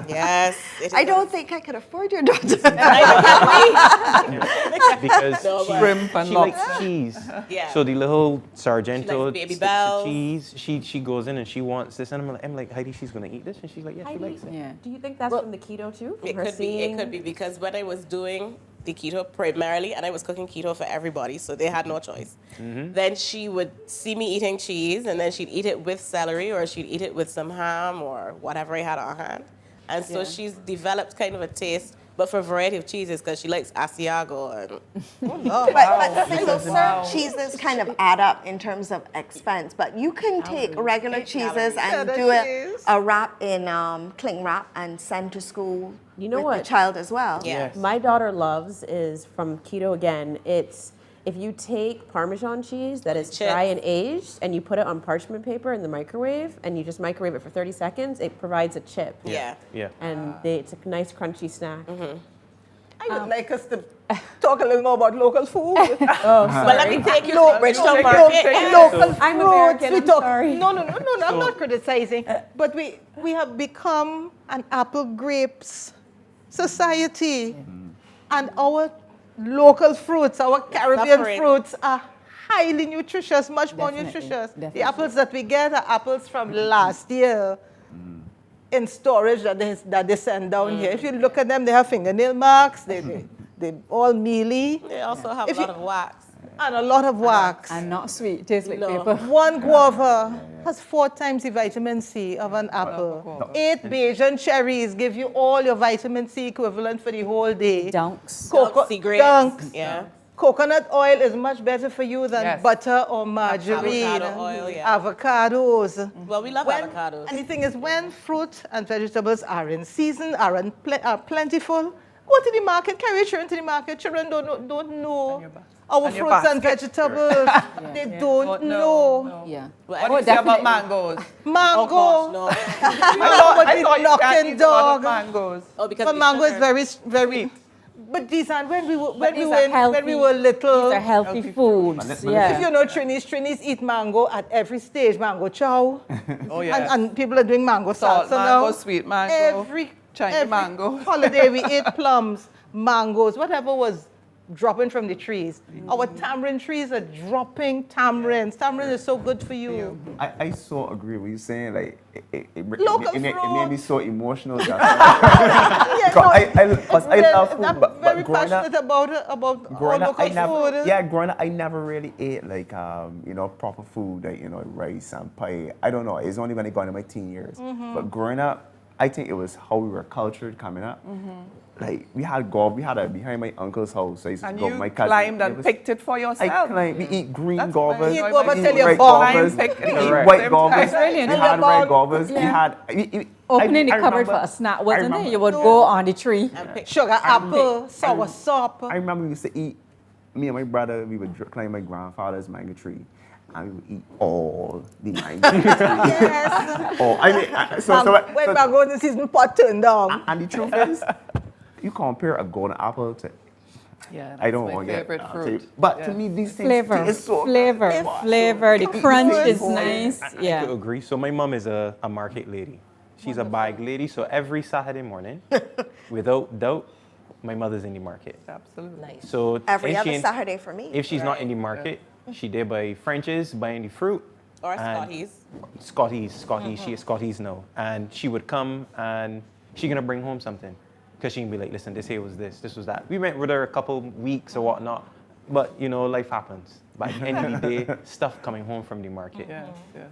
yes. It is I don't think I could afford your daughter. Because No, but- Shrimp and she lobster. likes cheese. Yeah. So the little Sargento likes Baby sticks Bells. of cheese, she goes in and she wants this, and I'm like, Heidi, she's gonna eat this, and she's like, yeah, she likes it. Yeah. Do you think that's from the keto too? From It her could be. It seeing- could be because when I was doing the keto primarily, and I was cooking keto for everybody, so they had no choice. Then she would see me eating cheese, and then she'd eat it with celery, or she'd eat it with some ham or whatever I had on hand. And so she's developed kind of a taste, but for a variety of cheeses, because she likes Asiago and But single serve cheeses kind of add up in terms of expense. But you can take regular cheeses and Yeah, do that a, is. a wrap in cling wrap and send to school You know with what? the child as well. yeah. My daughter loves is from keto again. It's if you take Parmesan cheese that is Chip. dry and aged and you put it on parchment paper in the microwave and you just microwave it for 30 seconds, it provides a chip. Yeah. Yeah. And it's a nice crunchy snack. I would like us to talk a little more about local food. But let me take you to Bridgetown Market. Local I'm fruits. American, We I'm talk, sorry. No, I'm not criticizing. But we have become an apple grapes society. And our local fruits, our Caribbean suffering. fruits are highly nutritious, much more Definitely, nutritious. definitely. The apples that we get are apples from last year in storage that they send down here. If you look at them, they have fingernail marks, they all mealy, They also have If a lot you- of wax. and a lot of wax. And not sweet, tastes like No. paper. One guava has 4 times the vitamin C of an apple. 8 Bajan cherries give you all your vitamin C equivalent for the whole day. Dunks. Sea grapes. Dunks. Yeah. Coconut oil is much better for you than Yes. butter or margarine. Avocado oil, yeah. Avocados. Well, we love avocados. And the thing is, when fruit and vegetables are in season, are plentiful, go to the market, carry your children to the market. Children don't know our And your fruits and basket. vegetables. They don't know. Yeah. Well, What do you say about mangoes? Mango. Oh, gosh, no. I thought you can't eat a lot of dog. mangoes. Oh, because But we mango is sugar. very. But these are when we were these are healthy. little. These are healthy foods. If Yeah. you know Trinis eat mango at every stage. Mango chow. Oh, yeah. And people are doing mango Salt salsa mango, now. sweet mango, Every Chinese mango. holiday we ate plums, mangoes, whatever was dropping from the trees. Our tamarind trees are dropping tamarinds. Tamarind is so good for you. I so agree with you saying, like, Local it made fruit. me so emotional. That Yeah, no, I love food, I'm but very growing up, passionate about all growing up, local food. growing up, I never really ate like proper food, like rice and pie. I don't know. It's only when I got into my teen years. Mm-hmm. But growing up, I think it was how we were cultured coming up. Like we had behind my uncle's house. I used to And go you with my cousin. climbed and It was- picked it for I yourself. climbed. We eat green That's guavas. what I Eat enjoy guava my till tea. you're Red born. guavas. Climb, pick, We eat correct. white Same guavas. time. It's really We interesting. had You're red born. guavas. We Yeah. had Opening the I cupboard remember- for a snack, wasn't it? remember- You would go on the tree. And pick Sugar apple, sour sop. I remember we used to eat, me and my brother, we would climb my grandfather's mango tree. And we would eat all the mango trees. Yes. Oh, I mean, When mango in the season, pot turned down. and the truth is, you compare a golden apple to, Yeah, I don't that's want my to favorite get, fruit. but Yeah. to me, these things Flavor, taste so flavor, flavor. The crunch is food. nice. I Yeah. could agree. So my mom is a market lady. She's a bag lady. So every Saturday morning, without doubt, my mother's in the market. Absolutely. So Every if she other ain't- Saturday for me. If she's not in the market, she did buy French's, buying the fruit. or and- Scotties. Scotty's. She is Scotty's now. And she would come and she gonna bring home something. Because she can be like, listen, this here was this was that. We went with her a couple weeks or whatnot. But, life happens. But at the end of the day, stuff coming home from the market. Yeah, yeah.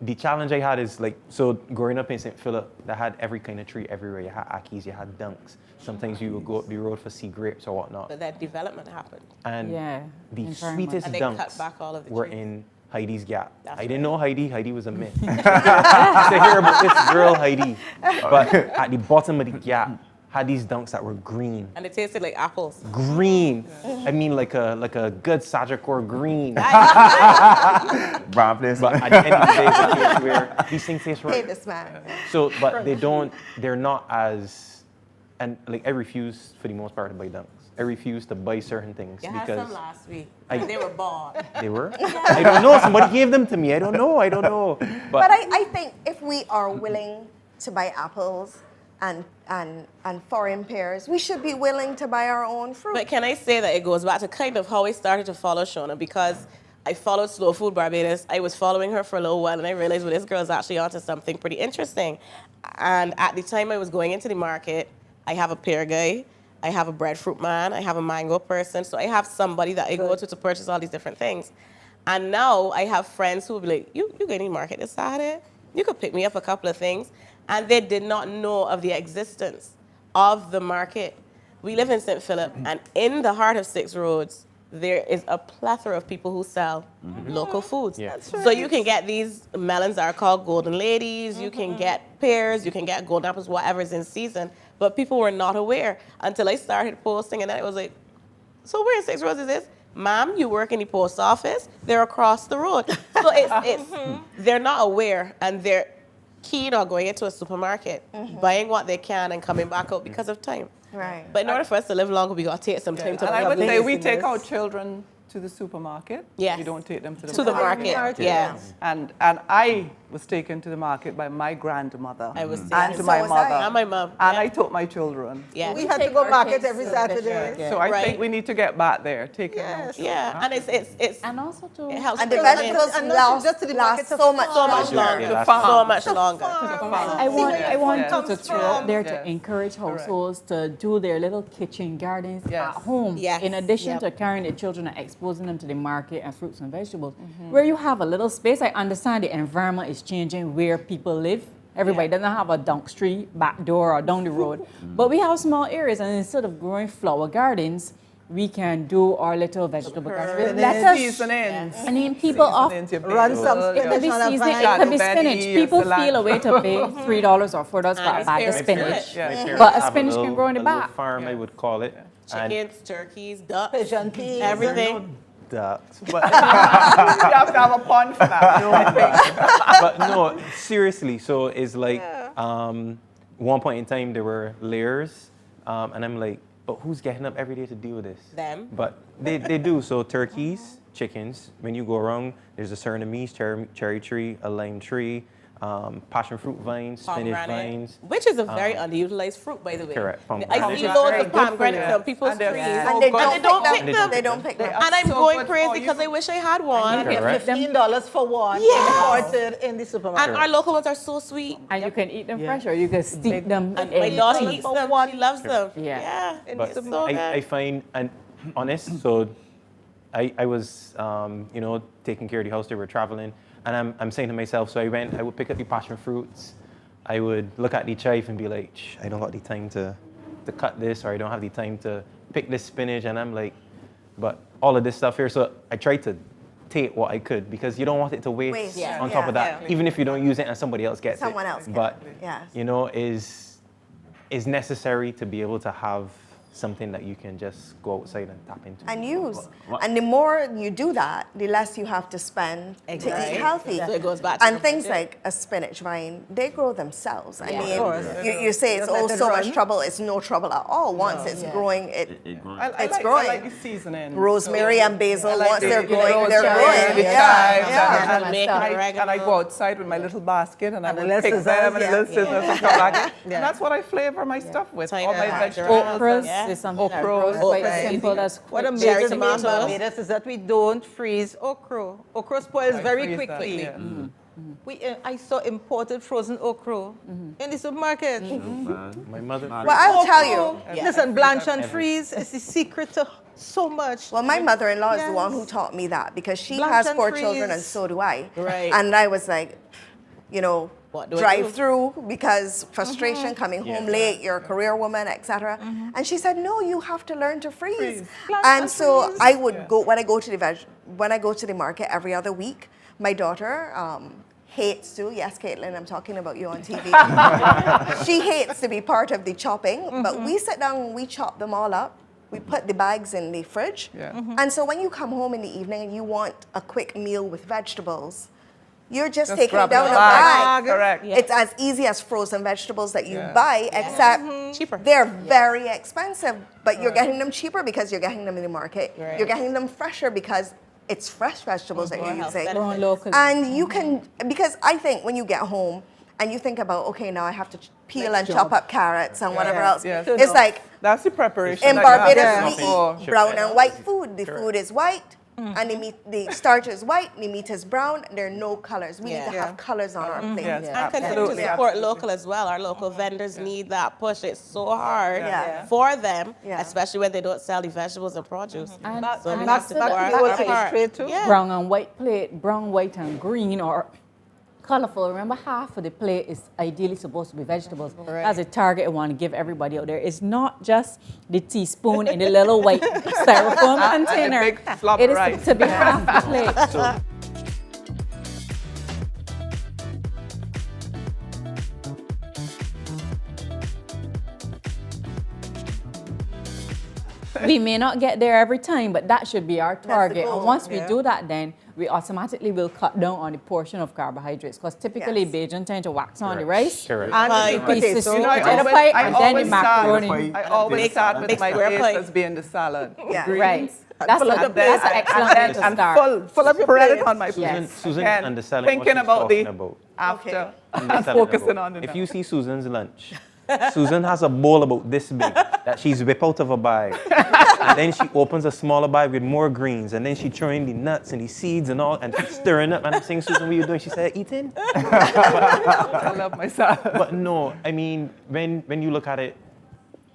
The challenge I had is so growing up in St. Philip, that had every kind of tree everywhere. You had akis, you had dunks. Sometimes you would go up the road for sea grapes or whatnot. But that development happened. And Yeah, the environment. sweetest And they cut dunks back all of the were trees. in Heidi's Gap. That's I didn't know Heidi. Heidi was a myth. I used to hear about this girl, Heidi. But at the bottom of the gap, had these dunks that were green. And it tasted like apples. Green. I mean, like a good Sagicor green. Brown place. But at the end of the day, it's a case where these things taste Hey, right. this man. So, but they're not as, and like I refuse for the most part to buy dunks. I refuse to buy certain things You had because some last week. I- They were bought. they were. I don't know. Somebody gave them to me. I don't know. But I think if we are willing to buy apples and foreign pears, we should be willing to buy our own fruit. But can I say that it goes back to kind of how I started to follow Shona, because I followed Slow Food Barbados. I was following her for a little while, and I realized, well, this girl's actually onto something pretty interesting. And at the time I was going into the market, I have a pear guy, I have a breadfruit man, I have a mango person, so I have somebody that I go to purchase all these different things. And now I have friends who will be like, you going to the market this Saturday? You could pick me up a couple of things. And they did not know of the existence of the market. We live in St. Philip, and in the heart of Six Roads, there is a plethora of people who sell local foods. Yeah. So you can get these melons that are called golden ladies, you can get pears, you can get golden apples, whatever is in season. But people were not aware until I started posting, and then it was like, so where in Six Roads is this? Ma'am, you work in the post office, they're across the road. So it's they're not aware, and they're keen on going into a supermarket, buying what they can and coming back out because of time. Right. But in order for us to live longer, we got to take some time to And I would say we take our laziness. children to the supermarket. Yes. We don't take them to the to the market. market. Yes. And I was taken to the market by my grandmother. I was and taken. to So my was mother. I. And my mom. And Yeah. I took my children. Yes. We had to go market every Saturday. So I Right. think we need to get back there. Take them out. Yeah, and it's And also to it helps And the to vegetables and not last, just to the market, last so much so much longer. longer. Yeah, So much longer. I want Yes. you to throw out there to Yes. encourage households to do their little kitchen gardens Yes. at home. Yes. In addition Yep. to carrying the children and exposing them to the market and fruits and vegetables, where you have a little space. I understand the environment is changing where people live. Everybody doesn't have a dunk street, back door, or down the road. But we have small areas, and instead of growing flower gardens, we can do our little vegetable gardens with lettuce. Seasonings. I mean, people off. Seasonings, your Run some basil, It could be spinach on a seasoning, vine. it could be Shadow spinach. Betty, People cilantro. feel a way to pay $3 or $4 for a And bag of it's spinach. spinach. Yeah. But a Have spinach can little- grow in the a little back. farm, I would call it. And chickens, turkeys, ducks, Pigeon peas. everything. ducks. But you have to have a pond for that. But no, seriously. So it's like one point in time there were layers, and I'm like, but who's getting up every day to deal with this? Them. But they do. So turkeys, chickens. When you go around, there's a Surinamese cherry tree, a lime tree, passion fruit vines, spinach Pomegranate, vines. which is a very underutilized fruit, by the way. Correct, I pomegranate. see Which is loads very of good for pomegranates you. on people's And they're trees. so And they good. don't pick pick them. them. They don't pick them. And I'm so going good crazy for because you. I wish I had one. You get Correct. $15 for one Yes. imported in the supermarket. And our local ones are so sweet. And you can eat them fresh, or you can steep them. And in my egg. daughter $15 eats for them. one. She loves them. Yeah. But It's so good. I find, and honest, so I was, taking care of the house. They were traveling, and I'm saying to myself, so I would pick up the passion fruits. I would look at the chive and be like, I don't have the time to cut this, or I don't have the time to pick this spinach, and I'm like, but all of this stuff here. So I tried to take what I could because you don't want it to waste. Waste, Yeah. On top of that, Yeah. even if you don't use it and somebody else gets it. Someone else gets But it, yes. is necessary to be able to have something that you can just go outside and tap into. And use. And the more you do that, the less you have to spend to Exactly. eat healthy. So it goes back to And the things budget. like a spinach vine, they grow themselves. I Yeah. Of mean, course. you say it's Just let oh it so run. much trouble. It's no trouble at all. Once it's growing, It I It's like, growing. I like the seasoning. Rosemary and basil, I like once the- they're the growing, they're rosemary growing. and the Yeah, chives yeah. And make And I oregano. go outside with my little basket and I And the would little pick scissors, them and the yeah. little scissors and come back. Yeah. And that's what I flavor my stuff with. Tiny All my hot vegetables. Okras Yeah. is something that Okra. grows quite Okra. simple. That's What quite Cherry amazes me about tomatoes. Barbados is that we don't freeze okra. Okra spoils I very freeze that, quickly. yeah. I saw imported frozen okra in the supermarket. My mother. Well, I'll tell you. Listen, blanch and freeze is the secret to so much. Well, my mother-in-law is the Yes. one who taught me that because she Blanch has and 4 children and freeze. so do I. Right. And I was like, What do I drive do? through because frustration, coming home late, you're a career woman, etc. And she said, no, you have to learn to freeze. Blanch And and so freeze. I would go when I go to the market every other week. My daughter hates to, yes, Caitlin, I'm talking about you on TV. She hates to be part of the chopping, but we sit down, we chop them all up. We put the bags in the fridge. Yeah. And so when you come home in the evening and you want a quick meal with vegetables, you're just taking grab down the a bag. bag. Correct. It's as easy as frozen vegetables that you Yeah. buy, except Cheaper. they're very expensive, but you're getting them cheaper because you're getting them in the market. Right. You're getting them fresher because it's fresh vegetables that you're health using. benefits. Grown locally. And you can, because I think when you get home and you think about, okay, now I have to peel and chop up carrots and whatever else, Yes. it's like That's the preparation. in that you have Barbados to we do before. eat brown and white food. The food is white. And the meat, the starch is white, the meat is brown, and there are no colors. We need to Yeah. have colors on our plate. Yes, And continue to absolutely. support local as well. Our local vendors need that push. It's so hard Yeah. for them, Yeah. especially when they don't sell the vegetables and produce. And, So we and have to do back our to the old our age part. trade too. Yeah. brown and white plate, brown, white, and green, or colorful. Remember, half of the plate is ideally supposed to be vegetables. That's a target I want to give everybody out there. It's not just the teaspoon in the little white styrofoam container. big flop It of is rice. to be half the plate. So, We may not get there every time, but that should be our target. goal. And once we Yeah. do that, then we automatically will cut down on the portion of carbohydrates. Because typically, Yes. Bajan tend to wax on the correct. rice. Correct. And Pie. the Piece of potato. sweet I potato always- pie, I and then the start always macaroni. with I always big start salad. with my square base plate. as being the salad. Yeah. Greens. Right. That's, full of a, the that's an base. excellent way to and start. full of spread it on my plate. Yes. Susan Again, understanding what thinking she's about the talking about. after. Understanding focusing about- on the If now. you see Susan's lunch, Susan has a bowl about this big that she's whip out of a bag. And then she opens a smaller bag with more greens. And then she throw in the nuts and the seeds and all and she's stirring up. And I'm saying, Susan, what are you doing? She said, eating. I love my salad. But no, I mean, when you look at it,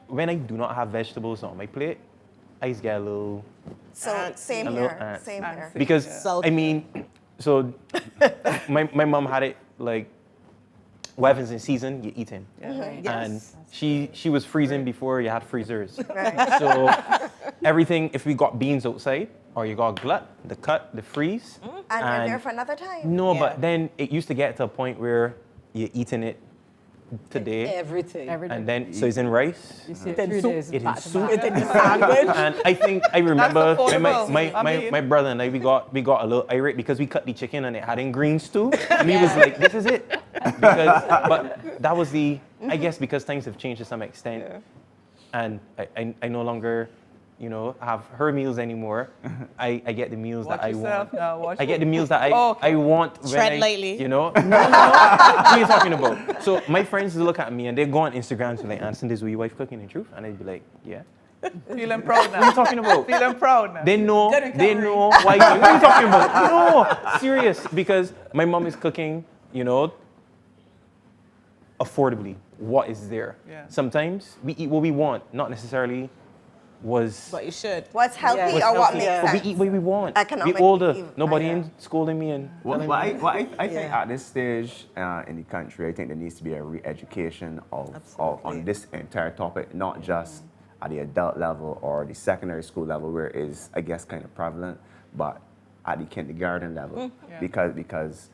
when I do not have vegetables on my plate, I just get a little, So same A little here, ants. same here. because Salty. I mean, so my mom had it like, whatever's in season, you're eating. And she was freezing before you had freezers. Right. So everything, if we got beans outside, or you got glut, the cut, the freeze. And we're there for another time. No, Yeah. but then it used to get to a point where you're eating it today, Everything. Every day. and then so it's in rice, You see Then 3 soup. days it back in to soup, back. and I think I remember when affordable. my brother and I we got a little irate because we cut the chicken and it had in greens too, and we was like, this is it, because but that was I guess because things have changed to some extent, and I no longer, have her meals anymore. I get the meals Watch that I yourself want. now. Watch I get the meals that I want. When Tread I, lightly. No. What are you talking about? So my friends look at me and they go on Instagram and be like, Anson, this is your wife cooking in truth? And I'd be like, yeah. Feeling proud What are you now. talking about? Feeling proud now. They know why. What are you talking about? No, serious. Because my mom is cooking, affordably. What is there? Yeah. Sometimes we eat what we want, not necessarily was. But you should. What's healthy was or what healthy, makes but sense? we eat what we want. Economically We older. even. Nobody Yeah. ain't scolding me and telling me. I think at this stage in the country, I think there needs to be a re-education on this entire topic, not just at the adult level or the secondary school level, where it is, I guess, kind of prevalent, but at the kindergarten level, because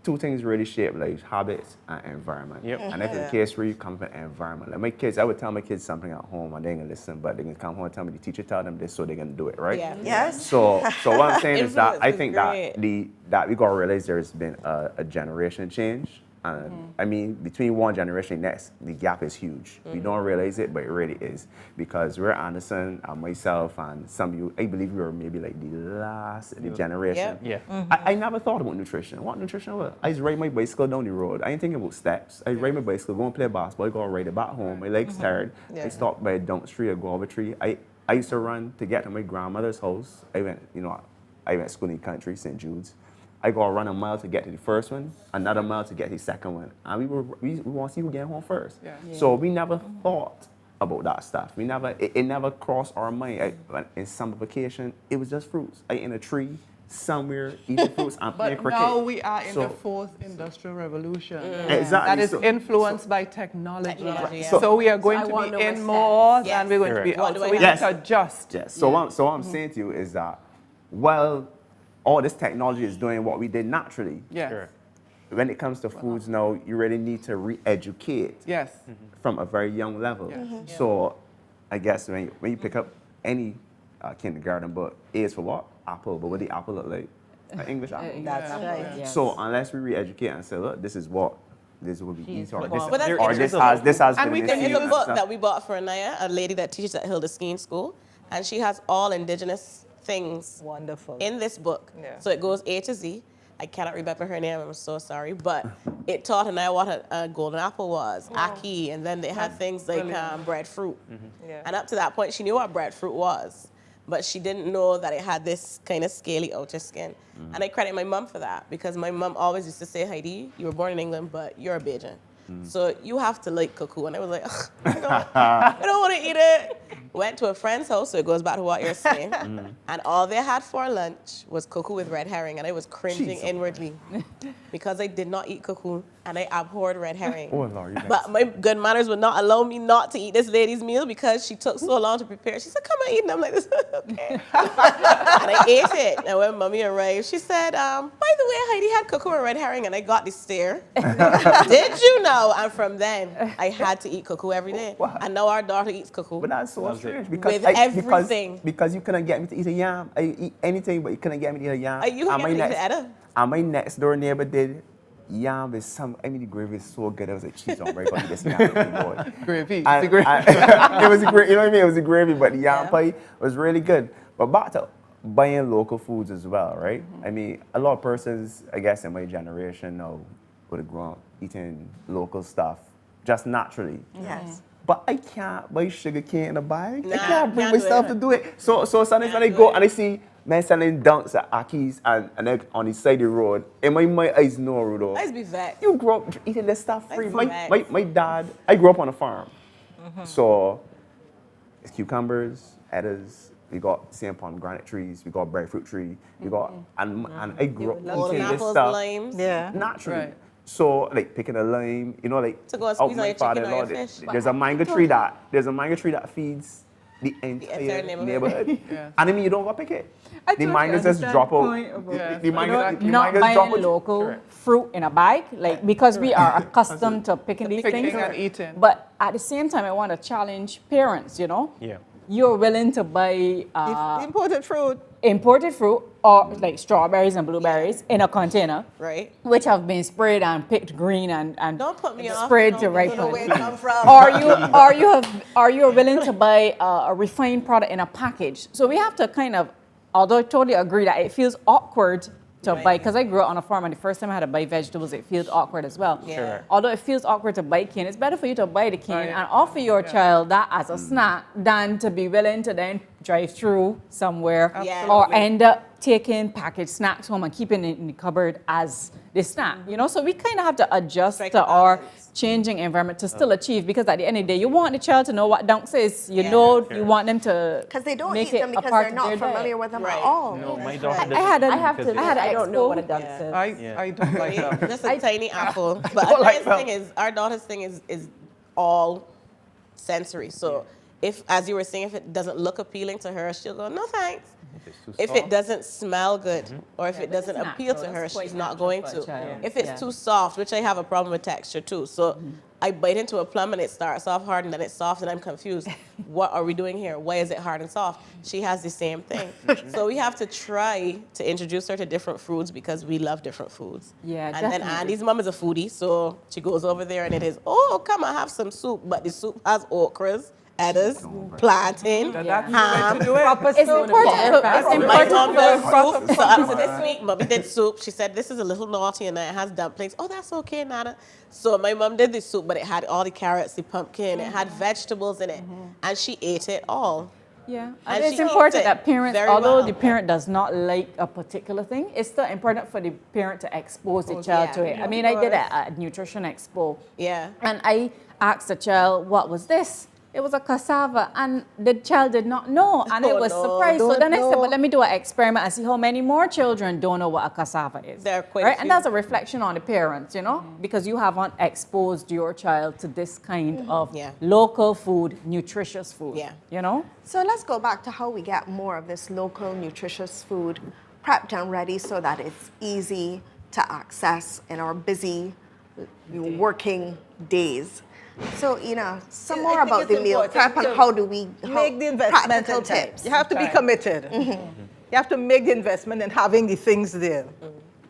two things really shape life: habits and environment. Yep. And if in the case where you come from environment, like my kids, I would tell my kids something at home and they ain't gonna listen, but they can come home and tell me the teacher tell them this, so they're gonna do it, right? Yeah. Yes. So what I'm saying is that Influence I is think great. that we gotta realize there's been a generation change, and I mean between one generation and next, the gap is huge. We don't realize it, but it really is, because we're Anderson and myself and some of you, I believe we were maybe like the generation. Yep. Yeah. I never thought about nutrition. What nutrition was? I just ride my bicycle down the road. I ain't thinking about steps. I ride my bicycle, go and play basketball, I go and ride it back home. My legs tired. I stopped by a dump tree, a guava tree. I used to run to get to my grandmother's house. I went to school in the country, St. Jude's. I go run a mile to get to the first one, another mile to get to the second one. And we want to see who get home first. Yeah. So we never thought about that stuff. It never crossed our mind. In summer vacation, it was just fruits. I in a tree somewhere eating fruits and playing But cricket. now we are in So- the fourth industrial revolution. Exactly. That is So- influenced by technology. Technology, yeah. So we are going I to want be no in more more Yes. than we're going to be Correct. What out. do So I we have? have to adjust. Yes. So what I'm saying to you is that, well, all this technology is doing what we did naturally. Yeah. Sure. when it comes to foods now, you really need to re-educate Yes. from a very young level. So I guess when you pick up any kindergarten book, A is for what? Apple. But what the apple look like? An English apple. That's right. Yes. So unless we re-educate and say, look, this is what we eat, or But this, that's or this interesting. has And we vitamin can C There's a and book stuff. that we bought for Anaya, a lady that teaches at Hilda Skiing School, and she has all indigenous things Wonderful. in this book. Yeah. So it goes A to Z. I cannot remember her name, I'm so sorry, but it taught Anaya what a golden apple was, ackee, and then they had things like breadfruit. Yeah. And up to that point, she knew what breadfruit was, but she didn't know that it had this kind of scaly outer skin. And I credit my mom for that, because my mom always used to say, Heidi, you were born in England, but you're a Bajan. So you have to like cuckoo. And I was like, ugh, I don't want to eat it. Went to a friend's house, so it goes back to what you're saying. And all they had for lunch was cuckoo with red herring. And I was cringing inwardly because I did not eat cuckoo and I abhorred red herring. Oh, Lord, you But my good manners would not allow me not to eat this lady's meal because she took so long to prepare. She said, come and eat. And I'm like, this okay. And I ate it. And when mommy arrived, she said, by the way, Heidi had cuckoo and red herring. And I got the stare. Did you know? And from then, I had to eat cuckoo every day. Wow. And now our daughter eats cuckoo. But that's so Loves strange it. because With everything. because you couldn't get me to eat a yam. I eat anything, but you couldn't get me to eat a yam. You can And my get me to eat next- it, Edda. And my next door neighbor did yam with some. I mean, the gravy is so good. I was like, cheese on break on this yam. Boy. Gravy. And- The gravy. and- it was great. You know what I mean? It was a gravy, but the yam Yeah. pie was really good. But back to buying local foods as well, right? I mean, a lot of persons, I guess, in my generation now would have grown up eating local stuff just naturally. Yes. But I can't buy sugar cane in a bag. Nah, I can't bring can't do myself it. to do it. So sometimes when I Can't go do and I see men selling dunks at Aki's and then on the side of the road, in my eyes, no, Rudo. I used to be vexed. You grew up eating this stuff free. That's My facts. dad, I grew up on a farm. So it's cucumbers, eddas, we got St. Pomegranate trees, we got breadfruit tree, we got, and I grew up Golden eating this apples, stuff limes. Yeah. naturally. Right. So like picking a lime, you know, like To go and out squeeze my on your chicken or father-in-law, your there- fish. there's a mango tree that feeds the entire neighborhood. neighborhood. Yes. And I mean, you don't go pick it. I The totally mangoes just understand drop the out. point about- Yes. The mangoes Not drop buying out. local Correct. fruit in a bag, like because we are accustomed to picking these Picking things. and eating. But at the same time, I want to challenge parents. You know, Yeah. you're willing to buy Imported fruit. imported fruit or like strawberries and blueberries in a container, Right? which have been sprayed and picked green and Don't put me off. sprayed No, to don't ripen. know where it come from. Are you willing to buy a refined product in a package? So we have to kind of, although I totally agree that it feels awkward to buy, because I grew up on a farm and the first time I had to buy vegetables, it feels awkward as well. Yeah. Sure. Although it feels awkward to buy cane, it's better for you to buy the cane yeah. and offer your child that as a snack than to be willing to then drive through somewhere Yeah. or end up taking packaged snacks home and keeping it in the cupboard as the snack. You know, so we kind of have to adjust Strike to a our balance. changing environment to still achieve, because at the end of the day, you want the child to know what dunks is. You Yeah. know, you want them to Because they don't make eat it them a because part they're of not their diet. familiar with them Right. at all. No, my That's daughter right. doesn't. I had a- because I had it's- an I don't know what a expo. dunk Yeah. is. Yeah. I don't like that. Just a tiny apple. But don't like Andrea's that. thing is, our daughter's thing is all sensory. So if, as you were saying, if it doesn't look appealing to her, she'll go, no thanks. If it's too If soft. it doesn't smell good or if it but doesn't it's appeal to natural. her, That's quite she's not natural going for a to. child. If it's Yeah. too soft, which I have a problem with texture too. So I bite into a plum and it starts off hard and then it's soft and I'm confused. What are we doing here? Why is it hard and soft? She has the same thing. So we have to try to introduce her to different foods because we love different foods. Yeah, And then definitely. Andy's mom is a foodie, so she goes over there and it is, oh, come and have some soup. But the soup has okras, eddas, plantain, That's ham. the way to do it. It's important. It's My important mom does for soup. So up to this week, mommy did soup. She said, this is a little naughty and it has dumplings. Oh, that's okay, Nana. So my mom did the soup, but it had all the carrots, the pumpkin, it had vegetables in it. And she ate it all. Yeah, And and it's she important eats it that parents, very although well. the parent does not like a particular thing, it's still important for the parent to expose the child yeah. to it. I mean, I did a nutrition expo, Yeah. and I asked the child, what was this? It was a cassava, and the child did not know, and it Oh, was no. surprised. So Don't then I said, know. well, let me do an experiment and see how many more children don't know what a cassava is. There are quite a right? few. And that's a reflection on the parents, you know, because you haven't exposed your child to this kind of Yeah. local food, nutritious food. Yeah. You know? So let's go back to how we get more of this local, nutritious food prepped and ready so that it's easy to access in our busy working days. So, some I more think about it's the meal important prep and to how do we make the investment practical in time. tips. You have to be Time. committed. You have to make the investment in having the things there.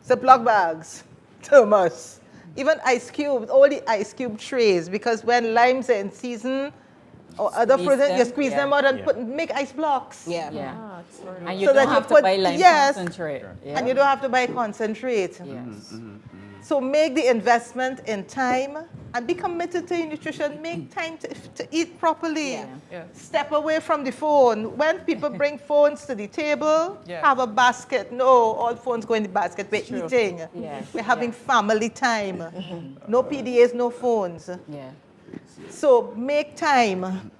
Ziploc bags, thermos, even ice cubes, all the ice cube trays, because when limes are in season or other Squeeze fruit, you them, squeeze yeah. them out and Yeah. make ice blocks. Yeah. Yeah. And So you that don't you have to put- buy lime yes. concentrate. Yeah. And you don't have to buy concentrate. Yes. So make the investment in time and be committed to your nutrition. Make time to eat properly. Yeah. Yeah. Step away from the phone. When people bring phones to the table, Yeah. have a basket. No, all phones go in the basket. We're eating. Yeah. We're having family time. No PDAs, no phones. Yeah. So make time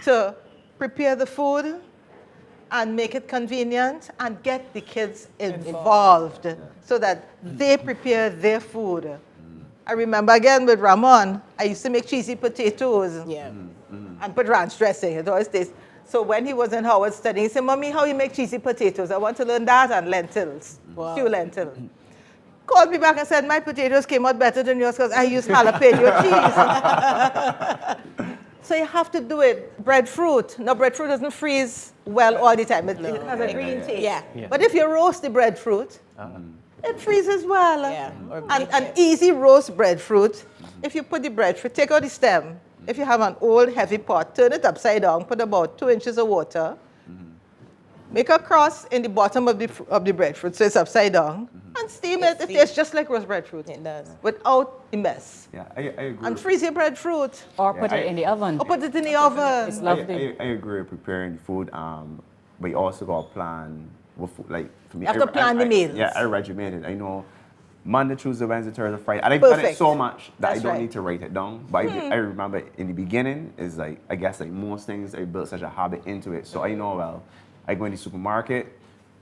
to prepare the food and make it convenient and get the kids involved so that they prepare their food. I remember again with Ramon, I used to make cheesy potatoes Yeah. and put ranch dressing. It always tastes. So when he was in Howard studying, he said, Mommy, how you make cheesy potatoes? I want to learn that and lentils, stew lentils. Called me back and said, my potatoes came out better than yours because I used jalapeno cheese. So you have to do it. Breadfruit. Now, breadfruit doesn't freeze well all the time. It has a green taste. Yeah. But if you roast the breadfruit, it freezes well. Yeah, or And bake an it. easy roast breadfruit, if you put the breadfruit, take out the stem. If you have an old heavy pot, turn it upside down, put about 2 inches of water, make a cross in the bottom of the breadfruit so it's upside down, and steam it. It tastes just like roast breadfruit It does. without the mess. Yeah, I agree. And freeze your breadfruit Or put Yeah, it in the oven. or put it in the oven. It's lovely. I agree with preparing the food, but you also got to plan what food, like for me. You have to plan the meals. Yeah, I regimented. I know Monday, Tuesday, Wednesday, Thursday, Friday. And I've done it Perfect. so much that That's I don't right. need to write it down. But I remember in the beginning, is like, I guess like most things, I built such a habit into it. So I know, well, I go in the supermarket,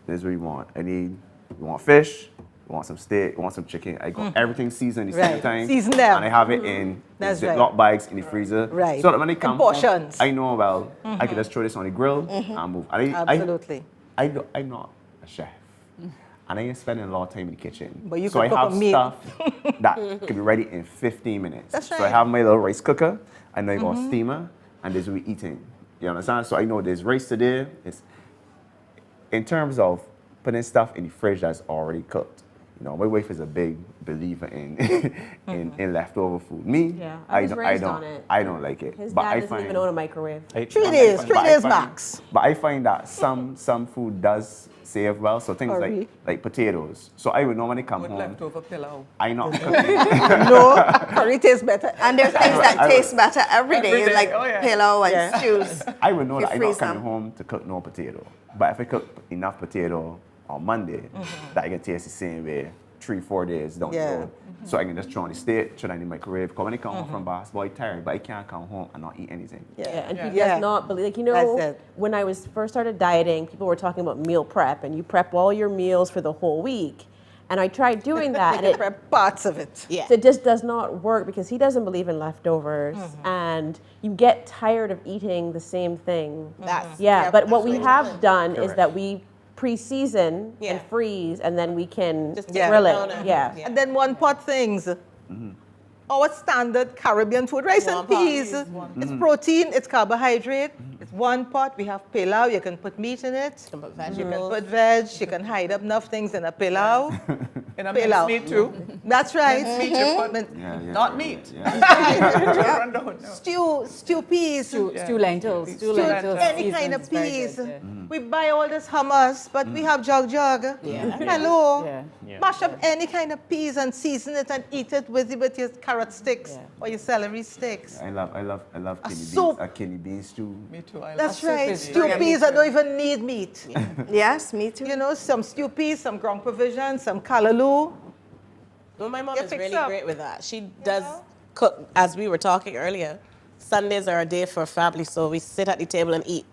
this is what you want. You want fish, you want some steak, you want some chicken. I got everything seasoned at the same Right. time. Season them. And I have it in That's Ziploc bags in the freezer. Right. So that when they In come portions. home, I know, well, I can just throw this on the grill and move. And Absolutely. I'm not a chef. And I ain't spending a lot of time in the kitchen. But you so could I cook have a meal. stuff that can be ready in 15 minutes. That's So I right. have my little rice cooker, I know I got a steamer, and there's we eating. You understand? So I know there's rice today. In terms of putting stuff in the fridge that's already cooked. My wife is a big believer in in leftover food. Me, Yeah, I was don't, raised don't, on it. I don't like it. His but dad I doesn't find, even own a microwave. 3 days, But 3 I days find- max. But I find that some food does save well. So things Curry. like potatoes. So I would normally come Good home. leftover pillow. I not cooking. No, curry tastes better. And there's things that taste better every day, Every day, like oh, yeah. pillow and Yeah. stews. I would know You that I'm not freeze coming them. home to cook no potato. But if I cook enough potato on Monday, that I can taste the same way 3-4 days down Yeah. the road. So I can just throw on the steak, throw it in the microwave. Because when I come home from basketball, I'm tired, but I can't come home and not eat anything. Yeah, and he Yeah. does not believe. Like, That's it. when I was first started dieting, people were talking about meal prep, and you prep all your meals for the whole week. And I tried doing that, and it Prep parts of it. Yeah. it just does not work because he doesn't believe in leftovers, and you get tired of eating the same thing. That's Yeah, but what we that's have done is Correct. that we pre-season Yeah. and freeze, and then we can Just Yeah. grill down it. and- Yeah. yeah. And then one pot things. Our standard Caribbean food, rice One and pot. peas. It's protein, it's carbohydrate. It's one pot. We have pilau. You can put meat in it. Can put You can vegetables. put veg. You can hide up enough things in a pilau. And I'm Pilau. meat too. That's right. Meat you put, Yeah, yeah. not meat. Yeah. Run down, no. Stew peas. Stew lentils. Stew Stew lentils. Any kind of seasoned is very peas. good, yeah. We buy all this hummus, but we have jug. Yeah. Hello. Yeah. Yeah. Mash up any kind of peas and season it and eat it with your carrot sticks Yeah. or your celery sticks. I love kidney beans. soup. A kidney bean stew. Me too. I That's love right. is Stew very peas that don't even need meat. Yes, me too. You know, some stew peas, some ground provision, some callaloo. Well, my mom You is fix really up. great with that. She does cook, as we were talking earlier. Sundays are a day for family, so we sit at the table and eat.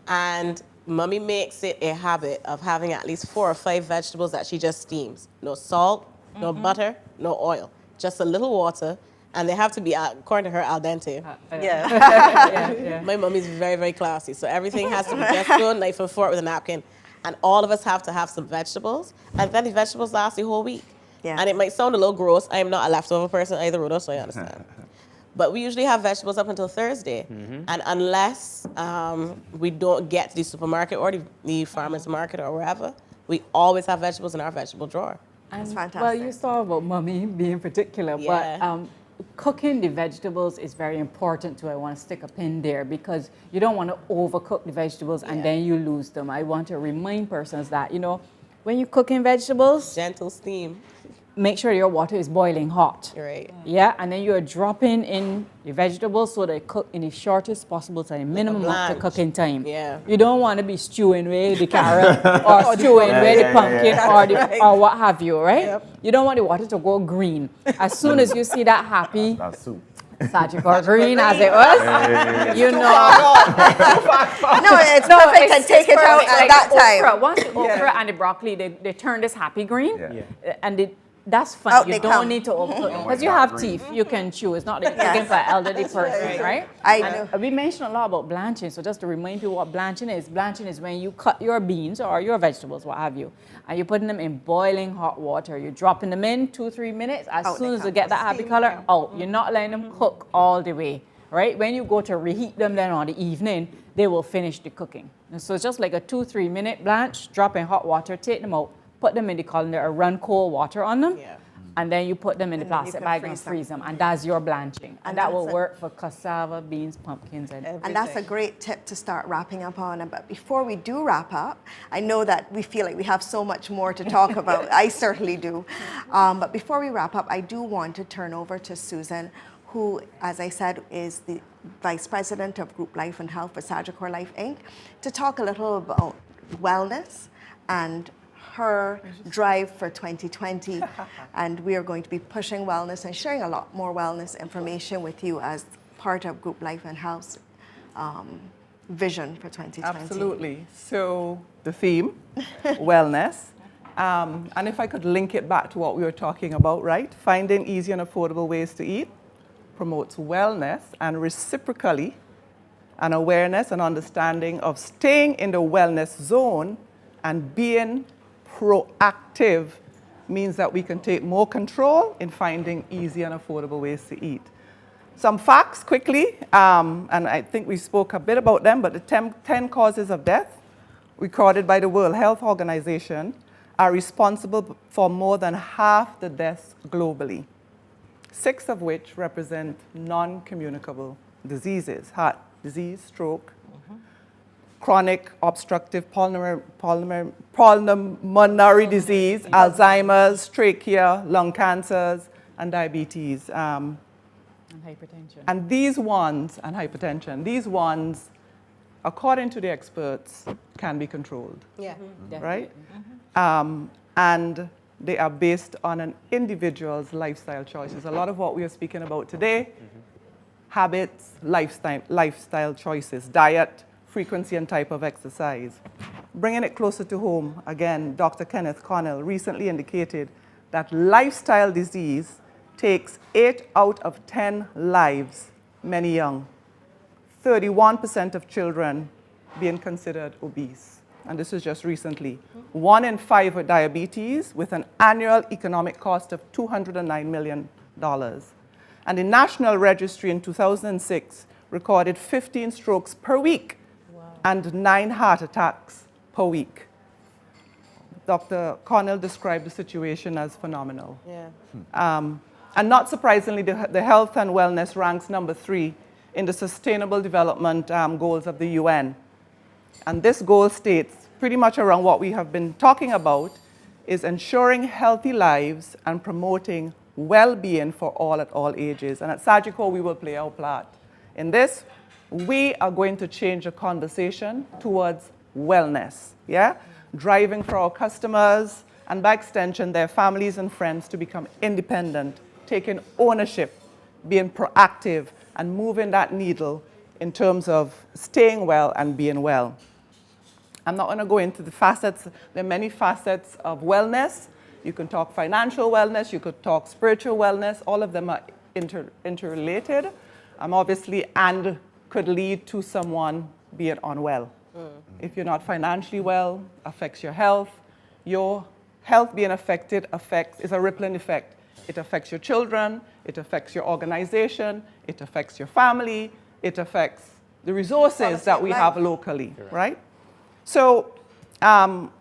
And mommy makes it a habit of having at least 4 or 5 vegetables that she just steams. No salt, no butter, no oil. Just a little water. And they have to be, according to her, al dente. Yeah. Yeah, yeah. My mommy's very, very classy. So everything has to be just done, knife and fork with a napkin. And all of us have to have some vegetables. And then the vegetables last the whole week. Yeah. And it might sound a little gross. I am not a leftover person either, Rhoda, so I understand. But we usually have vegetables up until Thursday. And unless we don't get to the supermarket or the farmer's market or wherever, we always have vegetables in our vegetable drawer. That's Well, fantastic. you saw about mommy being particular, Yeah. but cooking the vegetables is very important too. I want to stick a pin there because you don't want to overcook the vegetables and Yeah. then you lose them. I want to remind persons that, when you're cooking vegetables, Gentle steam. make sure your water is boiling hot. Right. Yeah, and then you're dropping in the vegetables so they cook in the shortest possible time, minimum of the blanch. cooking time. Yeah. You don't want to be stewing with the carrot or stewing with the pumpkin or what have you, right? Yep. You don't want the water to go green. As soon as you see that happy That's soup. Sagicor green as it was, you know. No, it's perfect and take it out at that Okra. time. Once the okra and the broccoli, they turn this happy green, Yeah. and that's fine. Out you they don't come. need to overcook them because you Not have green. teeth. You can chew. It's not the Yes. cooking for an elderly person, right? I And, know. we mentioned a lot about blanching. So just to remind people what blanching is when you cut your beans or your vegetables, what have you, and you're putting them in boiling hot water. You're dropping them in 2-3 minutes. As Out they soon as you come. get that happy color, out. You're not letting them cook all the way, right? When you go to reheat them then on the evening, they will finish the cooking. And so it's just like a 2-3 minute blanch, drop in hot water, take them out, put them in the colander or run cold water on them. Yeah. And then you put them in the And then you plastic can bag and freeze them. freeze them. And that's your blanching. And that will that's work for cassava, beans, pumpkins, and And that's a great tip to start wrapping up on. But before we do wrap up, I know that we feel like we have so much more to talk about. I certainly do. But before we wrap up, I do want to turn over to Susan, who, as I said, is the Vice President of Group Life and Health for Sagicor Life, Inc., to talk a little about wellness and her drive for 2020. And we are going to be pushing wellness and sharing a lot more wellness information with you as part of Group Life and Health's vision for 2020. Absolutely. So the theme, wellness. And if I could link it back to what we were talking about, right? Finding easy and affordable ways to eat promotes wellness and reciprocally an awareness and understanding of staying in the wellness zone and being proactive means that we can take more control in finding easy and affordable ways to eat. Some facts quickly, and I think we spoke a bit about them, but the 10 causes of death recorded by the World Health Organization are responsible for more than half the deaths globally, 6 of which represent non-communicable diseases: heart disease, stroke, chronic obstructive pulmonary disease, Alzheimer's, trachea, lung cancers, and diabetes. and hypertension. And these ones, and hypertension, these ones, according to the experts, can be controlled, Yeah. right? And they are based on an individual's lifestyle choices. A lot of what we are speaking about today, habits, lifestyle choices, diet, frequency and type of exercise. Bringing it closer to home, again, Dr. Kenneth Connell recently indicated that lifestyle disease takes 8 out of 10 lives, many young. 31% of children being considered obese. And this is just recently. 1 in 5 with diabetes with an annual economic cost of $209 million. And the National Registry in 2006 recorded 15 strokes per week and 9 heart attacks per week. Dr. Connell described the situation as phenomenal. Yeah. And not surprisingly, the health and wellness ranks number 3 in the Sustainable Development Goals of the UN. And this goal states, pretty much around what we have been talking about, is ensuring healthy lives and promoting well-being for all at all ages. And at Sagicor, we will play our part. In this, we are going to change the conversation towards wellness, yeah? Driving for our customers, and by extension, their families and friends to become independent, taking ownership, being proactive, and moving that needle in terms of staying well and being well. I'm not going to go into the facets. There are many facets of wellness. You can talk financial wellness, you could talk spiritual wellness. All of them are interrelated, obviously, and could lead to someone being unwell. If you're not financially well, affects your health, your health being affected is a rippling effect. It affects your children, it affects your organization, it affects your family, it affects the resources that we have locally, right? So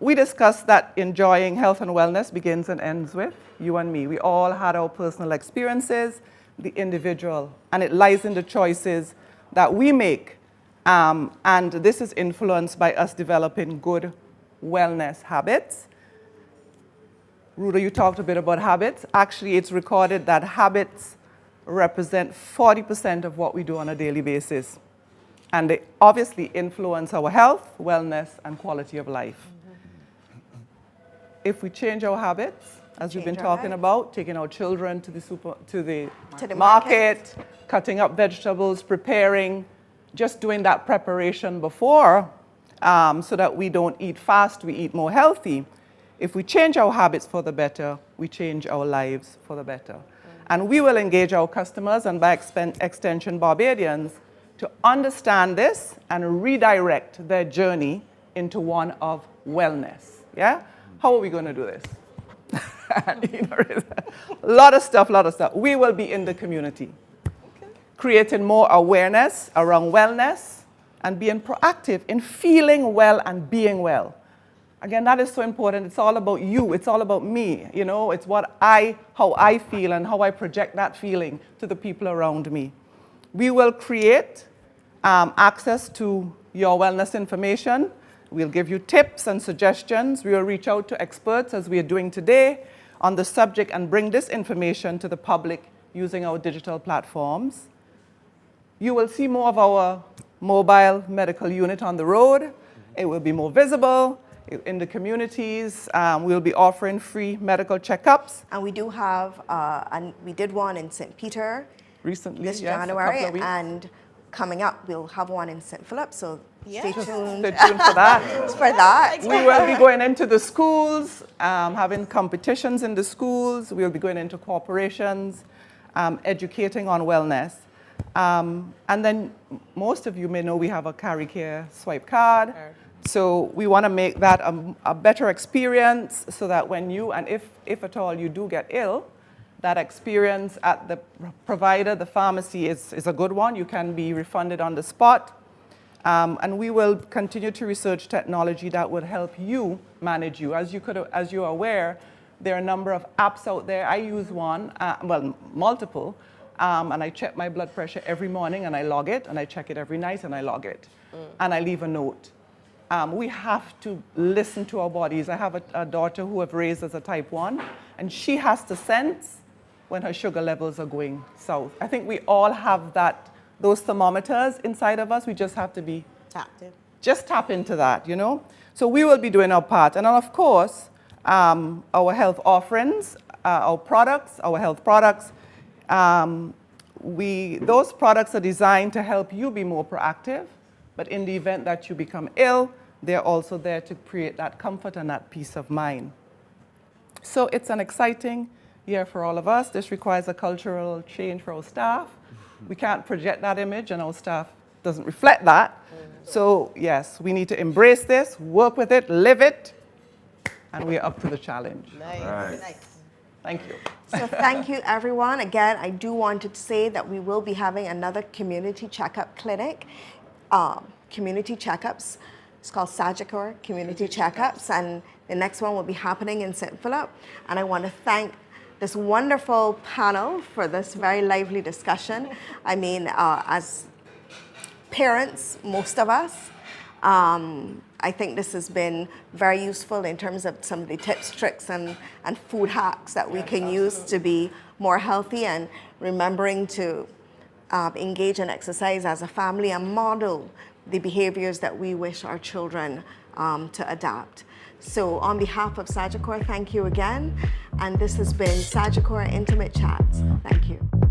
we discussed that enjoying health and wellness begins and ends with you and me. We all had our personal experiences, the individual, and it lies in the choices that we make. And this is influenced by us developing good wellness habits. Ruda, you talked a bit about habits. Actually, it's recorded that habits represent 40% of what we do on a daily basis. And they obviously influence our health, wellness, and quality of life. If we change our habits, as we've been talking about, taking our children to the market, cutting up vegetables, preparing, just doing that preparation before so that we don't eat fast, we eat more healthy. If we change our habits for the better, we change our lives for the better. And we will engage our customers and by extension Barbadians to understand this and redirect their journey into one of wellness. Yeah? How are we going to do this? A lot of stuff. We will be in the community, creating more awareness around wellness and being proactive in feeling well and being well. Again, that is so important. It's all about you. It's all about me. You know, it's how I feel and how I project that feeling to the people around me. We will create access to your wellness information. We'll give you tips and suggestions. We will reach out to experts, as we are doing today, on the subject and bring this information to the public using our digital platforms. You will see more of our mobile medical unit on the road. It will be more visible in the communities. We'll be offering free medical checkups. And we do have, and we did one in St. Peter recently, this January, and coming up we'll have one in St. Philip, so stay tuned. Stay tuned for that. For that. We will be going into the schools, having competitions in the schools. We'll be going into corporations, educating on wellness. And then most of you may know we have a CariCare swipe card. So we want to make that a better experience so that when you, and if at all you do get ill, that experience at the provider, the pharmacy, is a good one. You can be refunded on the spot. And we will continue to research technology that would help you manage you. As you're aware, there are a number of apps out there. I use one, well, multiple, and I check my blood pressure every morning and I log it, and I check it every night and I log it, and I leave a note. We have to listen to our bodies. I have a daughter who I've raised as a type 1, and she has to sense when her sugar levels are going south. I think we all have those thermometers inside of us. We just have to be tapped in. Just tap into that, you know? So we will be doing our part. And then, of course, our health offerings, our products, our health products, those products are designed to help you be more proactive. But in the event that you become ill, they're also there to create that comfort and that peace of mind. So it's an exciting year for all of us. This requires a cultural change for our staff. We can't project that image, and our staff doesn't reflect that. So yes, we need to embrace this, work with it, live it, and we're up to the challenge. Nice. Right. Nice. Thank you. So thank you, everyone. Again, I do want to say that we will be having another community checkup clinic. Community checkups. It's called Sagicor Community Checkups, and the next one will be happening in St. Philip. And I want to thank this wonderful panel for this very lively discussion. I mean, as parents, most of us, I think this has been very useful in terms of some of the tips, tricks, and food hacks that we can use to be more healthy, and remembering to engage in exercise as a family and model the behaviors that we wish our children to adapt. So on behalf of Sagicor, thank you again. And this has been Sagicor Intimate Chats. Thank you.